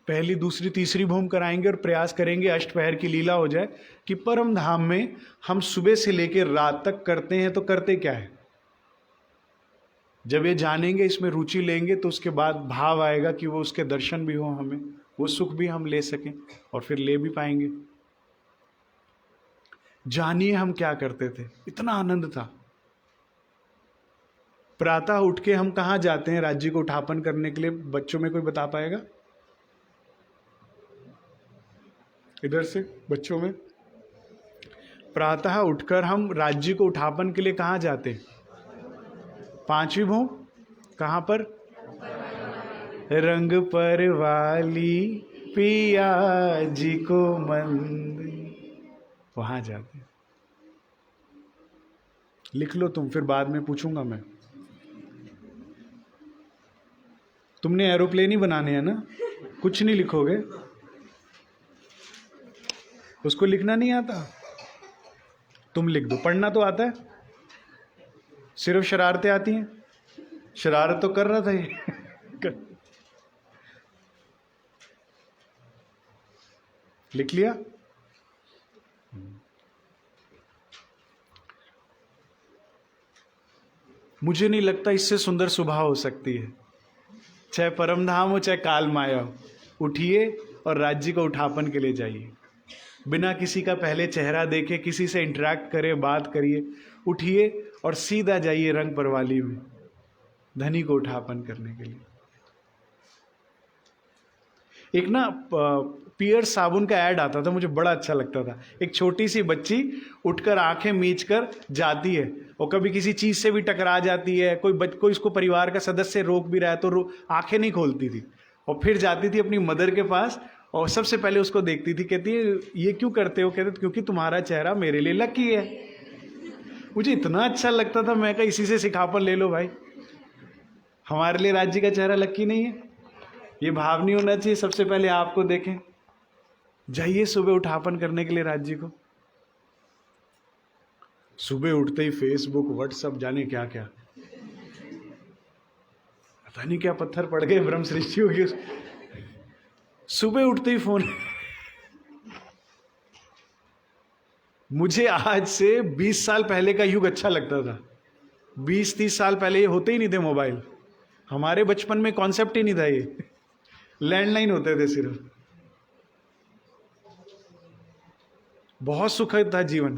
पहली दूसरी तीसरी भूम कराएंगे और प्रयास करेंगे अष्टपहर की लीला हो जाए कि परम धाम में हम सुबह से लेकर रात तक करते हैं तो करते क्या है। जब ये जानेंगे, इसमें रुचि लेंगे, तो उसके बाद भाव आएगा कि वो उसके दर्शन भी हो, हमें वो सुख भी हम ले सकें और फिर ले भी पाएंगे। जानिए हम क्या करते थे, इतना आनंद था। प्रातः उठ के हम कहाँ जाते हैं राज्य को उठापन करने के लिए? बच्चों में कोई बता पाएगा? इधर से बच्चों में, प्रातः उठकर हम राज्य को उठापन के लिए कहाँ जाते हैं? पांचवी भूम। कहाँ पर? रंग पर वाली पिया जी को मंदिर, वहां जाते हैं। लिख लो तुम, फिर बाद में पूछूंगा मैं। तुमने एरोप्लेन ही बनाने हैं ना, कुछ नहीं लिखोगे? उसको लिखना नहीं आता, तुम लिख दो। पढ़ना तो आता है, सिर्फ शरारतें आती हैं। शरारत तो कर रहा था ये लिख लिया। मुझे नहीं लगता इससे सुंदर सुबह हो सकती है, चाहे परम धाम हो चाहे काल माया हो। उठिए और राज्य को उठापन के लिए जाइए, बिना किसी का पहले चेहरा देखे, किसी से इंटरेक्ट करे, बात करिए। उठिए और सीधा जाइए रंग परवाली में धनी को उठापन करने के लिए। एक ना पियर साबुन का ऐड आता था, मुझे बड़ा अच्छा लगता था। एक छोटी सी बच्ची उठकर आंखें मीच कर जाती है और कभी किसी चीज से भी टकरा जाती है, कोई इसको परिवार का सदस्य रोक भी रहा है तो आंखें नहीं खोलती थी, और फिर जाती थी अपनी मदर के पास और सबसे पहले उसको देखती थी, कहती है ये क्यों करते हो? कहते क्योंकि तुम्हारा चेहरा मेरे लिए लकी है। मुझे इतना अच्छा लगता था, मैं कहा इसी से सिखापन ले लो भाई, हमारे लिए राज्य का चेहरा लकी नहीं है। ये भाव नहीं होना चाहिए सबसे पहले आपको देखें। जाइए सुबह उठापन करने के लिए राज्य को, सुबह उठते ही फेसबुक व्हाट्सएप जाने क्या क्या, पता नहीं क्या पत्थर पड़ गए ब्रह्म सृष्टियों के। सुबह उठते ही फोन। मुझे आज से 20 साल पहले का युग अच्छा लगता था। 20-30 साल पहले ये होते ही नहीं थे मोबाइल, हमारे बचपन में कॉन्सेप्ट ही नहीं था, ये लैंडलाइन होते थे सिर्फ। बहुत सुखद था जीवन।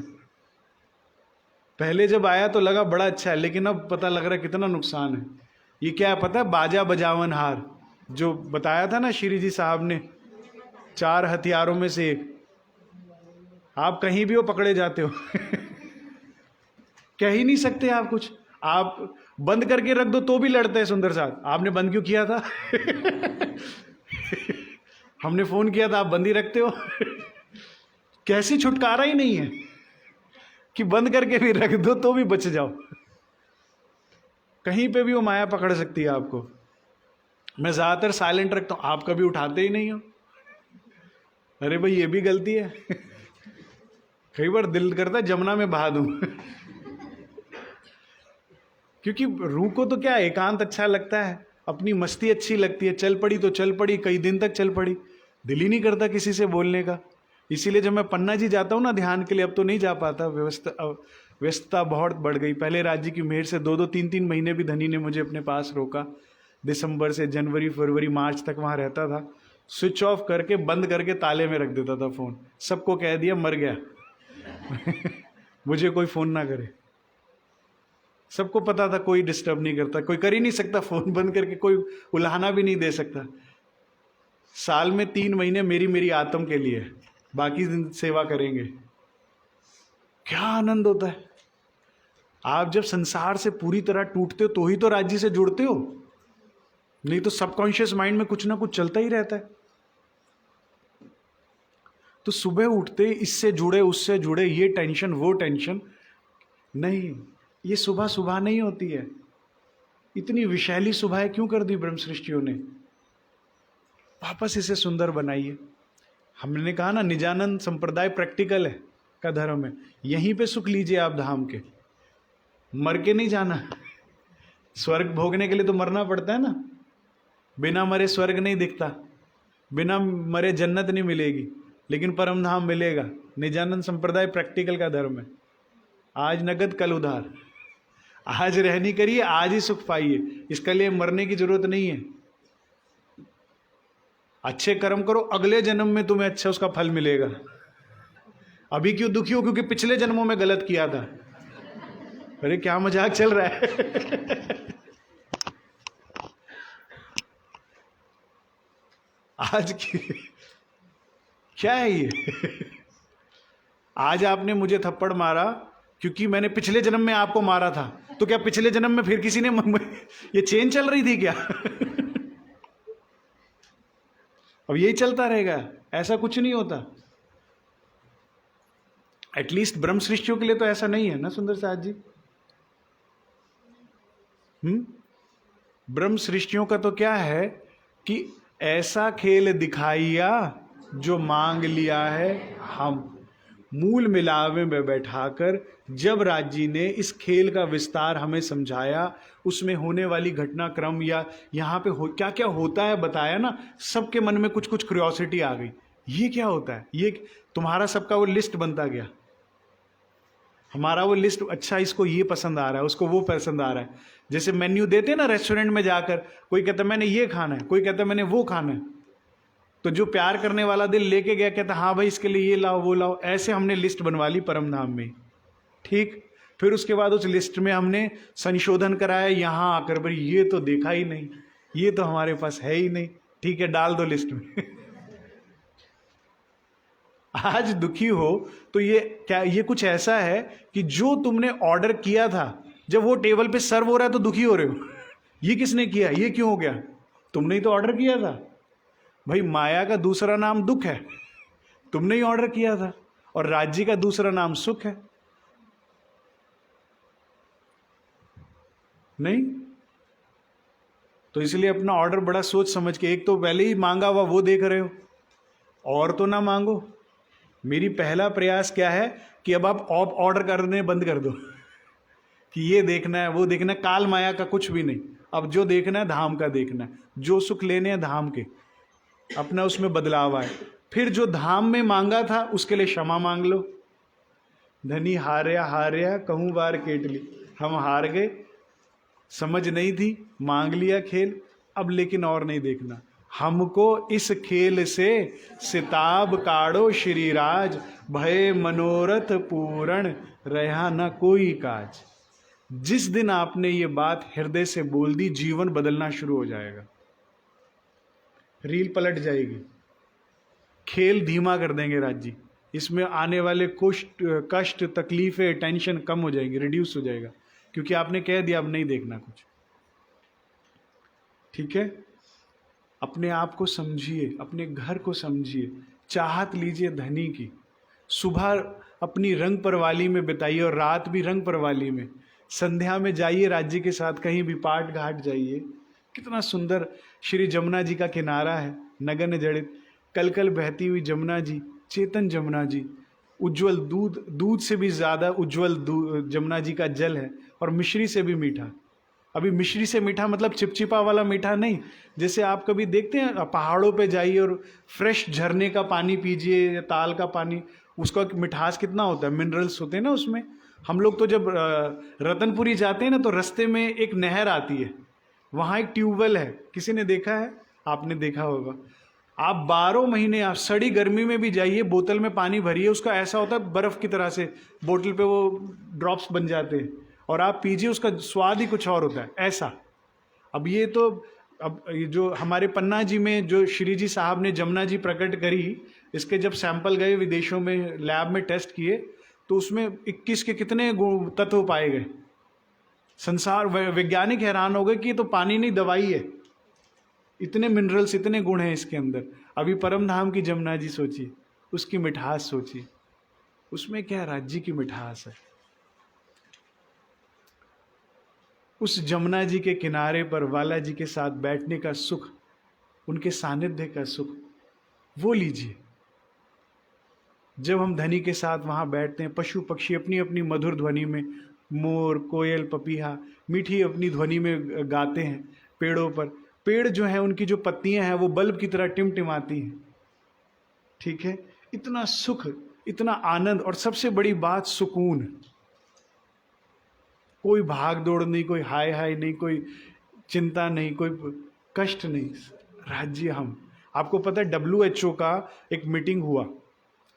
पहले जब आया तो लगा बड़ा अच्छा है, लेकिन अब पता लग रहा है कितना नुकसान है। ये क्या है पता है? बाजा बजावन हार, जो बताया था ना श्री जी साहब ने, 4 हथियारों में से एक। आप कहीं भी हो पकड़े जाते हो। कह ही नहीं सकते आप कुछ। आप बंद करके रख दो तो भी लड़ते हैं सुंदर साथ। आपने बंद क्यों किया था? हमने फोन किया था, आप बंद ही रखते हो। कैसी छुटकारा ही नहीं है कि बंद करके भी रख दो तो भी बच जाओ। कहीं पे भी वो माया पकड़ सकती है आपको। मैं ज्यादातर साइलेंट रखता हूं, आप कभी उठाते ही नहीं हो। अरे भाई ये भी गलती है। कई बार दिल करता है जमुना में बहा दूं। क्योंकि रूह को तो क्या एकांत अच्छा लगता है, अपनी मस्ती अच्छी लगती है। चल पड़ी तो चल पड़ी, कई दिन तक चल पड़ी, दिल ही नहीं करता किसी से बोलने का। इसीलिए जब मैं पन्ना जी जाता हूँ ना ध्यान के लिए, अब तो नहीं जा पाता, व्यस्तता बहुत बढ़ गई। पहले राज्य की मेहर से 2-2, 3-3 महीने भी धनी ने मुझे अपने पास रोका। दिसंबर से जनवरी, फरवरी, मार्च तक वहाँ रहता था। स्विच ऑफ करके बंद करके ताले में रख देता था फ़ोन। सबको कह दिया मर गया। मुझे कोई फ़ोन ना करे। सबको पता था कोई डिस्टर्ब नहीं करता, कोई कर ही नहीं सकता फ़ोन बंद करके, कोई उलाहना भी नहीं दे सकता। साल में 3 महीने मेरी आत्म के लिए, बाकी दिन सेवा करेंगे। क्या आनंद होता है। आप जब संसार से पूरी तरह टूटते हो तो ही तो राज्य से जुड़ते हो, नहीं तो सबकॉन्शियस माइंड में कुछ ना कुछ चलता ही रहता है। तो सुबह उठते इससे जुड़े उससे जुड़े, ये टेंशन वो टेंशन नहीं। ये सुबह सुबह नहीं होती है। इतनी विशैली सुबह क्यों कर दी ब्रह्म सृष्टियों ने? वापस इसे सुंदर बनाइए। हमने कहा ना निजानंद संप्रदाय प्रैक्टिकल है का धर्म है। यहीं पे सुख लीजिए आप धाम के, मर के नहीं जाना। स्वर्ग भोगने के लिए तो मरना पड़ता है ना। बिना मरे स्वर्ग नहीं दिखता, बिना मरे जन्नत नहीं मिलेगी, लेकिन परम धाम मिलेगा। निजानंद संप्रदाय प्रैक्टिकल का धर्म है। आज नगद कल उधार, आज रहनी करिए, आज ही सुख पाइए। इसके लिए मरने की जरूरत नहीं है। अच्छे कर्म करो, अगले जन्म में तुम्हें अच्छा उसका फल मिलेगा। अभी क्यों दुखी हो? क्योंकि पिछले जन्मों में गलत किया था। अरे क्या मजाक चल रहा है। आज की क्या है ये? आज आपने मुझे थप्पड़ मारा क्योंकि मैंने पिछले जन्म में आपको मारा था, तो क्या पिछले जन्म में फिर किसी ने ये चेन चल रही थी क्या? अब यही चलता रहेगा? ऐसा कुछ नहीं होता। एटलीस्ट ब्रह्म सृष्टियों के लिए तो ऐसा नहीं है ना सुंदर साथ जी। ब्रह्म सृष्टियों का तो क्या है कि ऐसा खेल दिखाइया जो मांग लिया है हम। मूल मिलावे में बैठाकर जब राज्य ने इस खेल का विस्तार हमें समझाया, उसमें होने वाली घटनाक्रम या यहाँ पे क्या क्या होता है बताया ना, सबके मन में कुछ कुछ क्यूरियोसिटी आ गई। ये क्या होता है? ये तुम्हारा सबका वो लिस्ट बनता गया। हमारा वो लिस्ट, अच्छा इसको ये पसंद आ रहा है, उसको वो पसंद आ रहा है। जैसे मेन्यू देते हैं ना रेस्टोरेंट में जाकर, कोई कहता है मैंने ये खाना है, कोई कहता है मैंने वो खाना है। तो जो प्यार करने वाला दिल लेके गया कहता हाँ भाई इसके लिए ये लाओ वो लाओ। ऐसे हमने लिस्ट बनवा ली परम धाम में। ठीक, फिर उसके बाद उस लिस्ट में हमने संशोधन कराया यहाँ आकर, भाई ये तो देखा ही नहीं, ये तो हमारे पास है ही नहीं, ठीक है डाल दो लिस्ट में। आज दुखी हो तो ये क्या, ये कुछ ऐसा है कि जो तुमने ऑर्डर किया था जब वो टेबल पे सर्व हो रहा है तो दुखी हो रहे हो। ये किसने किया, ये क्यों हो गया? तुमने ही तो ऑर्डर किया था। भाई माया का दूसरा नाम दुख है, तुमने ही ऑर्डर किया था, और राज्य का दूसरा नाम सुख है, नहीं? तो इसलिए अपना ऑर्डर बड़ा सोच समझ के, एक तो पहले ही मांगा हुआ वो देख रहे हो, और तो ना मांगो। मेरी पहला प्रयास क्या है कि अब आप ऑर्डर करने बंद कर दो कि ये देखना है वो देखना है, काल माया का कुछ भी नहीं। अब जो देखना है धाम का देखना है, जो सुख लेने हैं धाम के, अपना उसमें बदलाव आए। फिर जो धाम में मांगा था उसके लिए क्षमा मांग लो। धनी हार्या हार्या कहूँ बार केट ली, हम हार गए, समझ नहीं थी, मांग लिया खेल, अब लेकिन और नहीं देखना। हमको इस खेल से सिताब काढ़ो श्रीराज, भय मनोरथ पूर्ण रहा न कोई काज। जिस दिन आपने ये बात हृदय से बोल दी, जीवन बदलना शुरू हो जाएगा, रील पलट जाएगी, खेल धीमा कर देंगे राज्य, इसमें आने वाले कष्ट तकलीफें टेंशन कम हो जाएंगी, रिड्यूस हो जाएगा, क्योंकि आपने कह दिया अब नहीं देखना कुछ। ठीक है, अपने आप को समझिए, अपने घर को समझिए, चाहत लीजिए धनी की। सुबह अपनी रंग परवाली में बिताइए और रात भी रंग परवाली में। संध्या में जाइए राज्य के साथ, कहीं भी पाट घाट जाइए, कितना सुंदर श्री जमुना जी का किनारा है, नगन जड़ित कल कल बहती हुई जमुना जी, चेतन जमुना जी, उज्जवल दूध से भी ज़्यादा उज्जवल जमुना जी का जल है, और मिश्री से भी मीठा। अभी मिश्री से मीठा मतलब चिपचिपा वाला मीठा नहीं, जैसे आप कभी देखते हैं पहाड़ों पे जाइए और फ्रेश झरने का पानी पीजिए या ताल का पानी, उसका मिठास कितना होता है, मिनरल्स होते हैं ना उसमें। हम लोग तो जब रतनपुरी जाते हैं ना, तो रास्ते में एक नहर आती है, वहाँ एक ट्यूबवेल है, किसी ने देखा है? आपने देखा होगा। आप 12 महीने आप सड़ी गर्मी में भी जाइए, बोतल में पानी भरिए, उसका ऐसा होता है बर्फ़ की तरह से, बोतल पे वो ड्रॉप्स बन जाते हैं, और आप पीजिए, उसका स्वाद ही कुछ और होता है ऐसा। अब ये तो, अब ये जो हमारे पन्ना जी में जो श्री जी साहब ने जमुना जी प्रकट करी, इसके जब सैंपल गए विदेशों में, लैब में टेस्ट किए, तो उसमें 21 के कितने तत्व पाए गए। संसार वैज्ञानिक हैरान हो गए कि ये तो पानी नहीं, दवाई है, इतने मिनरल्स, इतने गुण हैं इसके अंदर। अभी परम धाम की जमुना जी सोचिए, उसकी मिठास सोचिए, उसमें क्या राज्य की मिठास है। उस जमुना जी के किनारे पर वाला जी के साथ बैठने का सुख, उनके सानिध्य का सुख, वो लीजिए। जब हम धनी के साथ वहाँ बैठते हैं, पशु पक्षी अपनी अपनी मधुर ध्वनि में, मोर कोयल पपीहा मीठी अपनी ध्वनि में गाते हैं पेड़ों पर। पेड़ जो है उनकी जो पत्तियां हैं वो बल्ब की तरह टिमटिमाती हैं। ठीक है, इतना सुख, इतना आनंद, और सबसे बड़ी बात सुकून। कोई भाग दौड़ नहीं, कोई हाय हाय नहीं, कोई चिंता नहीं, कोई कष्ट नहीं। राज्य हम, आपको पता है WHO का एक मीटिंग हुआ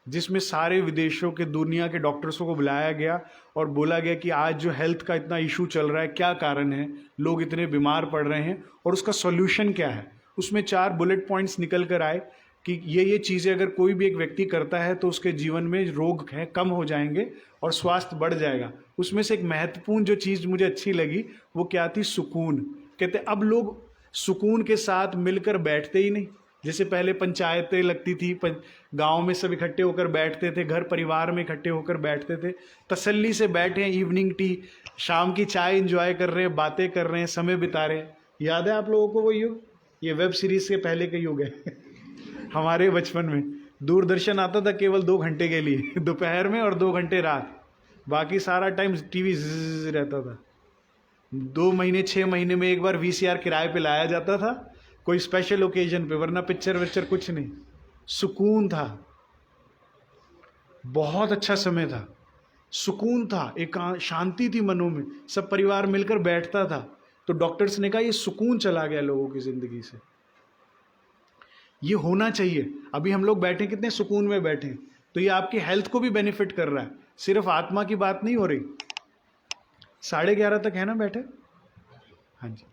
जिसमें सारे विदेशों के, दुनिया के डॉक्टर्सों को बुलाया गया और बोला गया कि आज जो हेल्थ का इतना इशू चल रहा है, क्या कारण है, लोग इतने बीमार पड़ रहे हैं और उसका सॉल्यूशन क्या है। उसमें 4 बुलेट पॉइंट्स निकल कर आए कि ये चीज़ें अगर कोई भी एक व्यक्ति करता है तो उसके जीवन में रोग है कम हो जाएंगे और स्वास्थ्य बढ़ जाएगा। उसमें से एक महत्वपूर्ण जो चीज़ मुझे अच्छी लगी वो क्या थी? सुकून। कहते अब लोग सुकून के साथ मिलकर बैठते ही नहीं। जैसे पहले पंचायतें लगती थी, गांव में सब इकट्ठे होकर बैठते थे, घर परिवार में इकट्ठे होकर बैठते थे, तसल्ली से बैठे हैं, इवनिंग टी, शाम की चाय एंजॉय कर रहे हैं, बातें कर रहे हैं, समय बिता रहे हैं। याद है आप लोगों को वो युग? ये वेब सीरीज के पहले का युग है हमारे बचपन में दूरदर्शन आता था केवल 2 घंटे के लिए दोपहर में और 2 घंटे रात, बाकी सारा टाइम टीवी रहता था। 2 महीने 6 महीने में एक बार VCR किराए पे लाया जाता था, कोई स्पेशल ओकेजन पे, वरना पिक्चर विक्चर कुछ नहीं। सुकून था, बहुत अच्छा समय था, सुकून था, एक शांति थी मनों में, सब परिवार मिलकर बैठता था। तो डॉक्टर्स ने कहा ये सुकून चला गया लोगों की जिंदगी से, ये होना चाहिए। अभी हम लोग बैठे कितने सुकून में बैठे, तो ये आपकी हेल्थ को भी बेनिफिट कर रहा है, सिर्फ आत्मा की बात नहीं हो रही। 11:30 तक है ना बैठे? हाँ जी।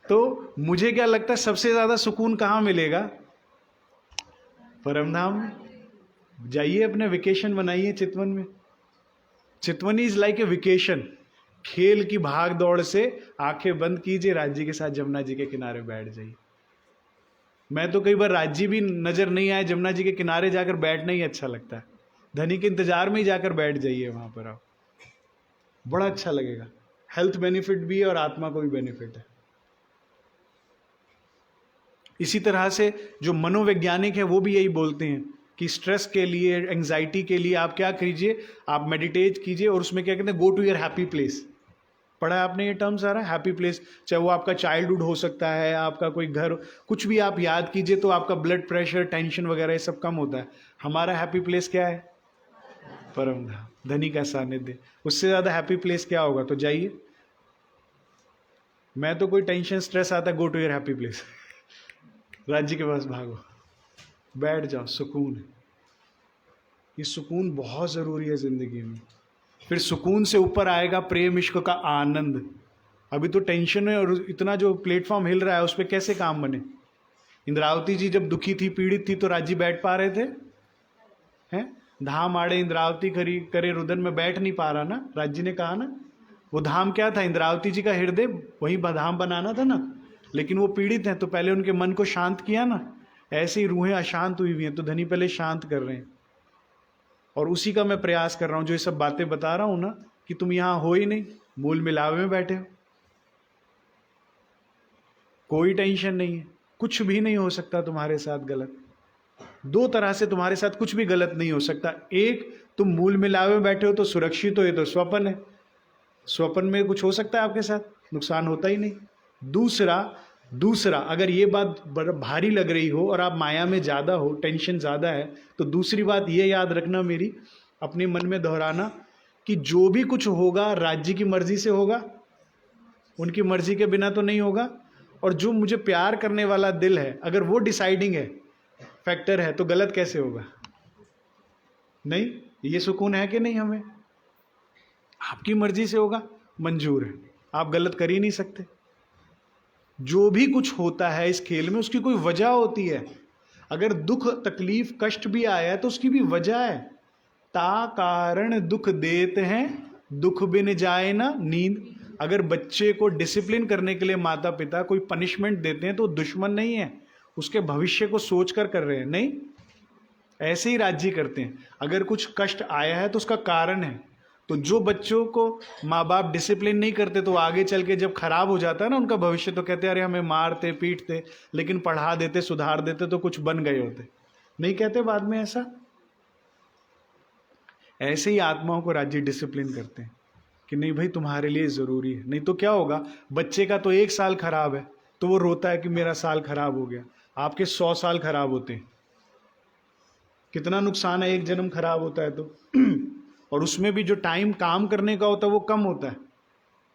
तो मुझे क्या लगता है सबसे ज्यादा सुकून कहाँ मिलेगा? परमधाम में। जाइए, अपने वेकेशन बनाइए चितवन में। चितवन इज लाइक ए वेकेशन। खेल की भाग दौड़ से आंखें बंद कीजिए, राज्य के साथ जमुना जी के किनारे बैठ जाइए। मैं तो कई बार राज्य भी नजर नहीं आए, जमुना जी के किनारे जाकर बैठना ही अच्छा लगता है। धनी के इंतजार में ही जाकर बैठ जाइए वहां पर, आप बड़ा अच्छा लगेगा। हेल्थ बेनिफिट भी है और आत्मा को भी बेनिफिट है। इसी तरह से जो मनोवैज्ञानिक है वो भी यही बोलते हैं कि स्ट्रेस के लिए, एंजाइटी के लिए आप क्या कीजिए, आप मेडिटेट कीजिए और उसमें क्या कहते हैं, go to your happy place. पढ़ा है आपने ये टर्म सारा, हैप्पी प्लेस। चाहे वो आपका चाइल्डहुड हो सकता है, आपका कोई घर, कुछ भी आप याद कीजिए तो आपका ब्लड प्रेशर, टेंशन वगैरह ये सब कम होता है। हमारा हैप्पी प्लेस क्या है? परम धाम, धनी का सानिध्य। उससे ज्यादा हैप्पी प्लेस क्या होगा? तो जाइए। मैं तो कोई टेंशन स्ट्रेस आता है, go to your happy place, राज्य के पास भागो, बैठ जाओ, सुकून है। ये सुकून बहुत ज़रूरी है ज़िंदगी में। फिर सुकून से ऊपर आएगा प्रेम इश्क का आनंद। अभी तो टेंशन है और इतना जो प्लेटफॉर्म हिल रहा है उस पर कैसे काम बने। इंद्रावती जी जब दुखी थी, पीड़ित थी, तो राज्य बैठ पा रहे थे? हैं? धाम आड़े इंद्रावती करी करे रुदन में बैठ नहीं पा रहा ना। राज्य ने कहा ना, वो धाम क्या था? इंद्रावती जी का हृदय, वही धाम बनाना था ना। लेकिन वो पीड़ित हैं तो पहले उनके मन को शांत किया ना। ऐसे ही रूहें अशांत हुई हुई हैं तो धनी पहले शांत कर रहे हैं। और उसी का मैं प्रयास कर रहा हूं, जो ये सब बातें बता रहा हूं ना, कि तुम यहां हो ही नहीं, मूल मिलावे में बैठे हो, कोई टेंशन नहीं है, कुछ भी नहीं हो सकता तुम्हारे साथ गलत। दो तरह से तुम्हारे साथ कुछ भी गलत नहीं हो सकता। एक, तुम मूल मिलावे में बैठे हो तो सुरक्षित हो, ये तो स्वप्न है। स्वप्न में कुछ हो सकता है आपके साथ? नुकसान होता ही नहीं। दूसरा अगर ये बात भारी लग रही हो और आप माया में ज़्यादा हो, टेंशन ज़्यादा है, तो दूसरी बात ये याद रखना, मेरी अपने मन में दोहराना, कि जो भी कुछ होगा राज्य की मर्जी से होगा, उनकी मर्जी के बिना तो नहीं होगा। और जो मुझे प्यार करने वाला दिल है, अगर वो डिसाइडिंग है, फैक्टर है, तो गलत कैसे होगा? नहीं, ये सुकून है कि नहीं हमें? आपकी मर्जी से होगा, मंजूर है, आप गलत कर ही नहीं सकते। जो भी कुछ होता है इस खेल में उसकी कोई वजह होती है। अगर दुख, तकलीफ, कष्ट भी आया है तो उसकी भी वजह है। ता कारण दुख देते हैं, दुख बिन जाए ना नींद। अगर बच्चे को डिसिप्लिन करने के लिए माता पिता कोई पनिशमेंट देते हैं तो दुश्मन नहीं है, उसके भविष्य को सोचकर कर रहे हैं। नहीं, ऐसे ही राज्य करते हैं। अगर कुछ कष्ट आया है तो उसका कारण है। तो जो बच्चों को माँ बाप डिसिप्लिन नहीं करते तो आगे चल के जब खराब हो जाता है ना उनका भविष्य, तो कहते हैं अरे हमें मारते पीटते, लेकिन पढ़ा देते, सुधार देते तो कुछ बन गए होते। नहीं कहते बाद में ऐसा? ऐसे ही आत्माओं को राज्य डिसिप्लिन करते हैं कि नहीं भाई तुम्हारे लिए ज़रूरी है। नहीं तो क्या होगा, बच्चे का तो 1 साल खराब है तो वो रोता है कि मेरा साल खराब हो गया। आपके 100 साल खराब होते हैं। कितना नुकसान है, एक जन्म खराब होता है तो। और उसमें भी जो टाइम काम करने का होता है वो कम होता है।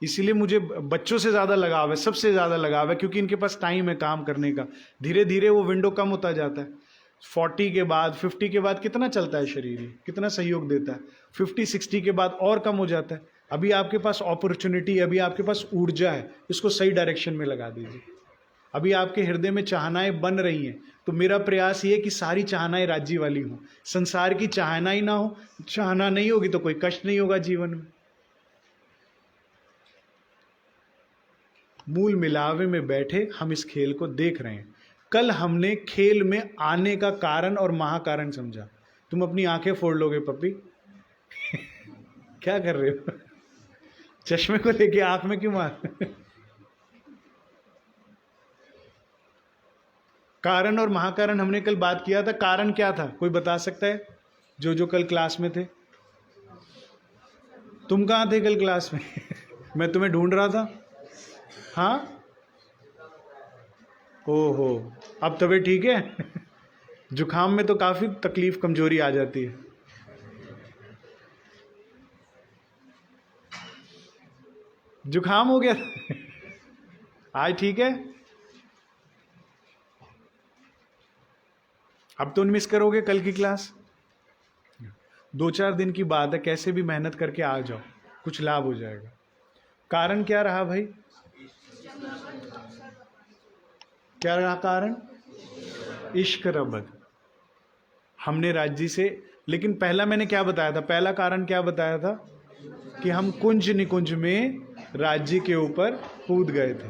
इसीलिए मुझे बच्चों से ज़्यादा लगाव है, सबसे ज़्यादा लगाव है, क्योंकि इनके पास टाइम है काम करने का। धीरे धीरे वो विंडो कम होता जाता है। 40 के बाद, 50 के बाद कितना चलता है शरीर, कितना सहयोग देता है। 50-60 के बाद और कम हो जाता है। अभी आपके पास अपॉर्चुनिटी, अभी आपके पास ऊर्जा है, इसको सही डायरेक्शन में लगा दीजिए। अभी आपके हृदय में चाहनाएं बन रही हैं, तो मेरा प्रयास ये है कि सारी चाहनाएं राज्य वाली हों। संसार की चाहना ही ना हो, चाहना नहीं होगी तो कोई कष्ट नहीं होगा जीवन में। मूल मिलावे में बैठे हम इस खेल को देख रहे हैं। कल हमने खेल में आने का कारण और महाकारण समझा। तुम अपनी आंखें फोड़ लोगे पप्पी? क्या कर रहे हो? चश्मे को लेके आंख में क्यों मार? कारण और महाकारण हमने कल बात किया था। कारण क्या था, कोई बता सकता है? जो कल क्लास में थे। तुम कहाँ थे कल क्लास में? मैं तुम्हें ढूंढ रहा था। हाँ, ओहो, अब तबीयत ठीक है? जुकाम में तो काफी तकलीफ, कमजोरी आ जाती है। जुकाम हो गया? आज ठीक है? अब तो मिस करोगे कल की क्लास। 2-4 दिन की बात है, कैसे भी मेहनत करके आ जाओ, कुछ लाभ हो जाएगा। कारण क्या रहा भाई? क्या रहा कारण? इश्क रबद। हमने राज्य से, लेकिन पहला मैंने क्या बताया था? पहला कारण क्या बताया था? कि हम कुंज निकुंज में राज्य के ऊपर कूद गए थे।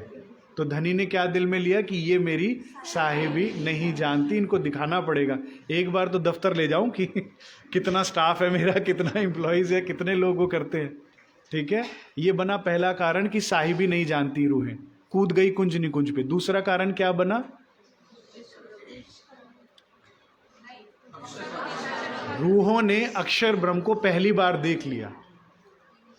तो धनी ने क्या दिल में लिया कि ये मेरी साहिबी नहीं जानती, इनको दिखाना पड़ेगा। एक बार तो दफ्तर ले जाऊं कि कितना स्टाफ है मेरा, कितना एम्प्लॉयज़ है, कितने लोग वो करते हैं। ठीक है, ये बना पहला कारण कि साहिबी नहीं जानती रूहें, कूद गई कुंज निकुंज पे। दूसरा कारण क्या बना? रूहों ने अक्षर ब्रह्म को पहली बार देख लिया।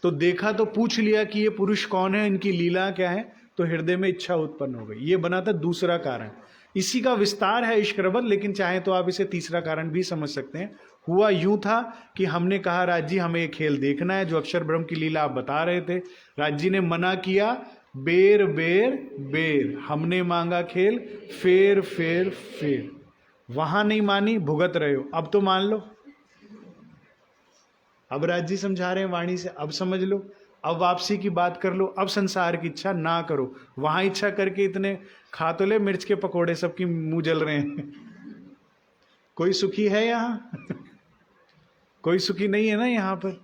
तो देखा तो पूछ लिया कि ये पुरुष कौन है, इनकी लीला क्या है, तो हृदय में इच्छा उत्पन्न हो गई। ये बना था दूसरा कारण। इसी का विस्तार है इश्क रबत, लेकिन चाहे तो आप इसे तीसरा कारण भी समझ सकते हैं। हुआ यूं था कि हमने कहा राज जी हमें ये खेल देखना है जो अक्षर ब्रह्म की लीला आप बता रहे थे। राज जी ने मना किया, बेर बेर बेर, हमने मांगा खेल फेर फेर फेर। वहां नहीं मानी, भुगत रहे हो, अब तो मान लो। अब राज जी समझा रहे हैं वाणी से, अब समझ लो, अब वापसी की बात कर लो, अब संसार की इच्छा ना करो। वहां इच्छा करके इतने खा तो ले मिर्च के पकोड़े, सबकी मुंह जल रहे हैं। कोई सुखी है यहां? कोई सुखी नहीं है ना यहां पर।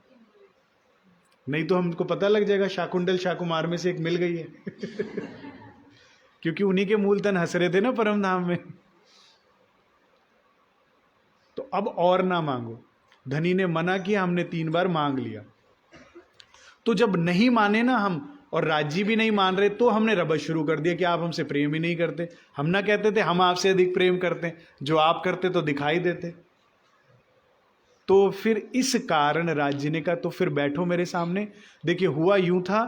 नहीं तो हमको पता लग जाएगा शाकुंडल शाकुमार में से एक मिल गई है। क्योंकि उन्हीं के मूल तन हंस रहे थे ना परम धाम में। तो अब और ना मांगो। धनी ने मना किया, हमने 3 बार मांग लिया। तो जब नहीं माने ना हम, और राजी भी नहीं मान रहे, तो हमने रबत शुरू कर दिया कि आप हमसे प्रेम ही नहीं करते। हम ना कहते थे हम आपसे अधिक प्रेम करते हैं, जो आप करते तो दिखाई देते। तो फिर इस कारण राज्य ने कहा तो फिर बैठो मेरे सामने। देखिए हुआ यूं था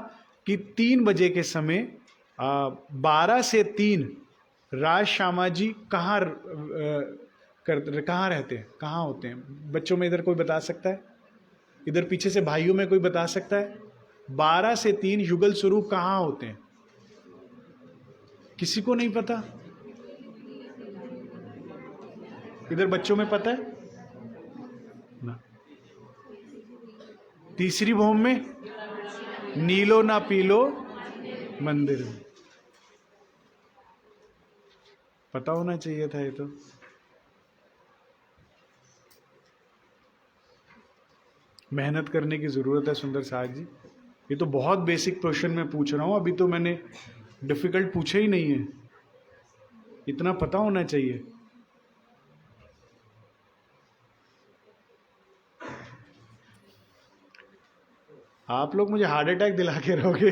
कि 3 बजे के समय 12 से 3 राज श्यामा जी कहाँ रहते हैं, कहाँ होते हैं? बच्चों में इधर कोई बता सकता है? इधर पीछे से भाइयों में कोई बता सकता है? 12 से 3 युगल स्वरूप कहाँ होते हैं? किसी को नहीं पता? इधर बच्चों में पता है ना? तीसरी भूमि में नीलो ना पीलो मंदिर में। पता होना चाहिए था ये तो। मेहनत करने की ज़रूरत है सुंदर साहब जी। ये तो बहुत बेसिक क्वेश्चन मैं पूछ रहा हूँ, अभी तो मैंने डिफ़िकल्ट पूछे ही नहीं है। इतना पता होना चाहिए। आप लोग मुझे हार्ट अटैक दिला के रहोगे।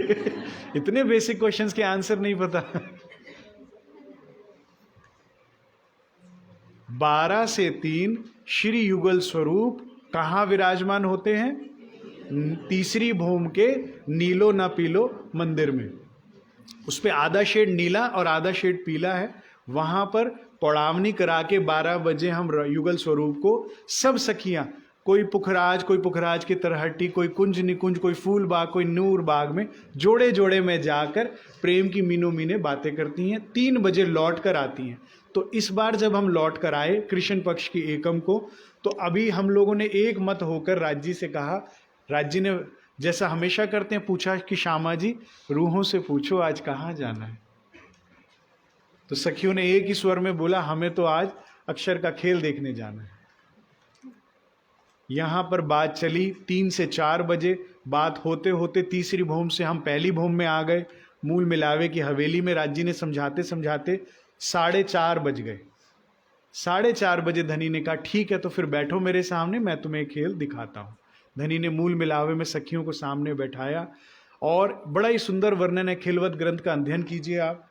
इतने बेसिक क्वेश्चंस के आंसर नहीं पता। 12 से 3 श्री युगल स्वरूप कहाँ विराजमान होते हैं? तीसरी भूमि के नीलो ना पीलो मंदिर में। उस पे आधा शेड नीला और आधा शेड पीला है। वहां पर पौड़ावनी करा के 12 बजे हम युगल स्वरूप को सब सखियां, कोई पुखराज की तरहट्टी, कोई कुंज निकुंज, कोई फूल बाग, कोई नूर बाग में जोड़े जोड़े में जाकर प्रेम की मीनों मीने बातें करती हैं। 3 बजे लौट कर आती हैं। तो इस बार जब हम लौट कर आए कृष्ण पक्ष की एकम को, तो अभी हम लोगों ने एक मत होकर राज्य से कहा, राज्य ने जैसा हमेशा करते हैं पूछा कि श्यामा जी रूहों से पूछो आज कहाँ जाना है। तो सखियों ने एक ही स्वर में बोला हमें तो आज अक्षर का खेल देखने जाना है। यहाँ पर बात चली 3 से 4 बजे। बात होते होते तीसरी भूमि से हम पहली भूमि में आ गए। मूल मिलावे की हवेली में राज्य ने समझाते समझाते 4:30 बज गए। 4:30 बजे धनी ने कहा ठीक है तो फिर बैठो मेरे सामने, मैं तुम्हें खेल दिखाता हूँ। धनी ने मूल मिलावे में सखियों को सामने बैठाया और बड़ा ही सुंदर वर्णन है। खिलवत ग्रंथ का अध्ययन कीजिए आप,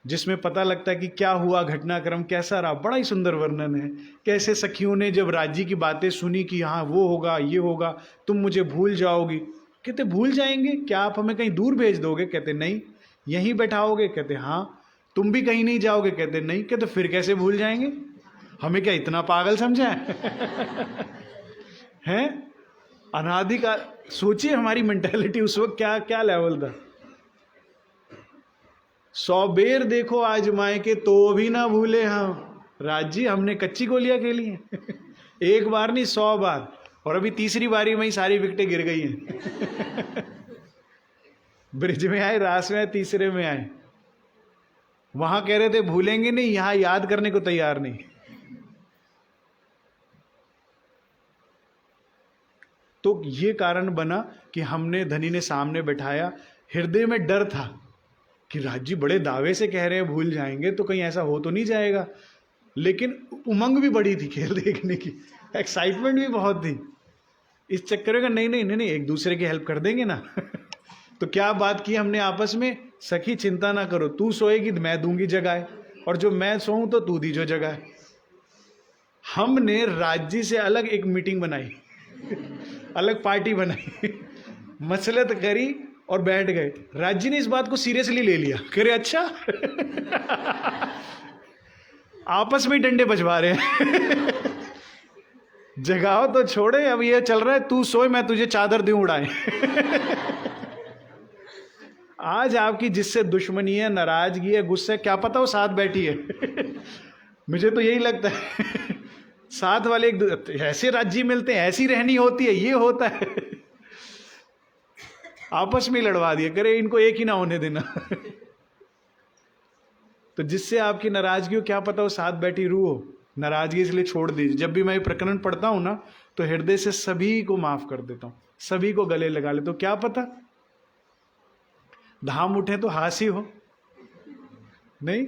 जिसमें पता लगता है कि क्या हुआ, घटनाक्रम कैसा रहा। बड़ा ही सुंदर वर्णन है। कैसे सखियों ने जब राज्य की बातें सुनी कि हाँ वो होगा ये होगा, तुम मुझे भूल जाओगी। कहते भूल जाएंगे? क्या आप हमें कहीं दूर भेज दोगे? कहते नहीं। यहीं बैठाओगे? कहते हाँ। तुम भी कहीं नहीं जाओगे? कहते नहीं। कहते फिर कैसे भूल जाएंगे? हमें क्या इतना पागल समझा है? अनादिकाल सोचिए हमारी मेंटेलिटी उस वक्त क्या क्या लेवल था। 100 बेर देखो आजमाए के तो भी ना भूले हम। राजी हमने कच्ची गोलियां खेली हैं। एक बार नहीं 100 बार, और अभी तीसरी बारी में ही सारी विकेटें गिर गई हैं। ब्रिज में आए, रास में आए, तीसरे में आए। वहां कह रहे थे भूलेंगे नहीं, यहां याद करने को तैयार नहीं। तो ये कारण बना कि हमने धनी ने सामने बैठाया। हृदय में डर था कि राज जी बड़े दावे से कह रहे हैं भूल जाएंगे, तो कहीं ऐसा हो तो नहीं जाएगा। लेकिन उमंग भी बड़ी थी खेल देखने की, एक्साइटमेंट भी बहुत थी। इस चक्कर में नहीं नहीं नहीं नहीं, एक दूसरे की हेल्प कर देंगे ना। तो क्या बात की हमने आपस में, सखी चिंता ना करो, तू सोएगी तो मैं दूंगी जगाए, और जो मैं सोऊं तो तू दीजो जगाए। हमने राज्य से अलग एक मीटिंग बनाई, अलग पार्टी बनाई, मसलत करी और बैठ गए। राज्य ने इस बात को सीरियसली ले लिया, कह रहे अच्छा। आपस में डंडे बजवा रहे हैं। जगाओ तो छोड़े, अब ये चल रहा है तू सोए मैं तुझे चादर दूं उड़ाए। आज आपकी जिससे दुश्मनी है, नाराजगी है, गुस्से, क्या पता वो साथ बैठी है। मुझे तो यही लगता है साथ वाले एक ऐसे राज्य मिलते हैं, ऐसी रहनी होती है, ये होता है। आपस में लड़वा दिया, करे इनको एक ही ना होने देना। तो जिससे आपकी नाराजगी हो, क्या पता वो साथ बैठी रूह हो, नाराजगी इसलिए छोड़ दीजिए। जब भी मैं ये प्रकरण पढ़ता हूं ना, तो हृदय से सभी को माफ कर देता हूं, सभी को गले लगा लेता हूं। क्या पता धाम उठे तो हासी हो, नहीं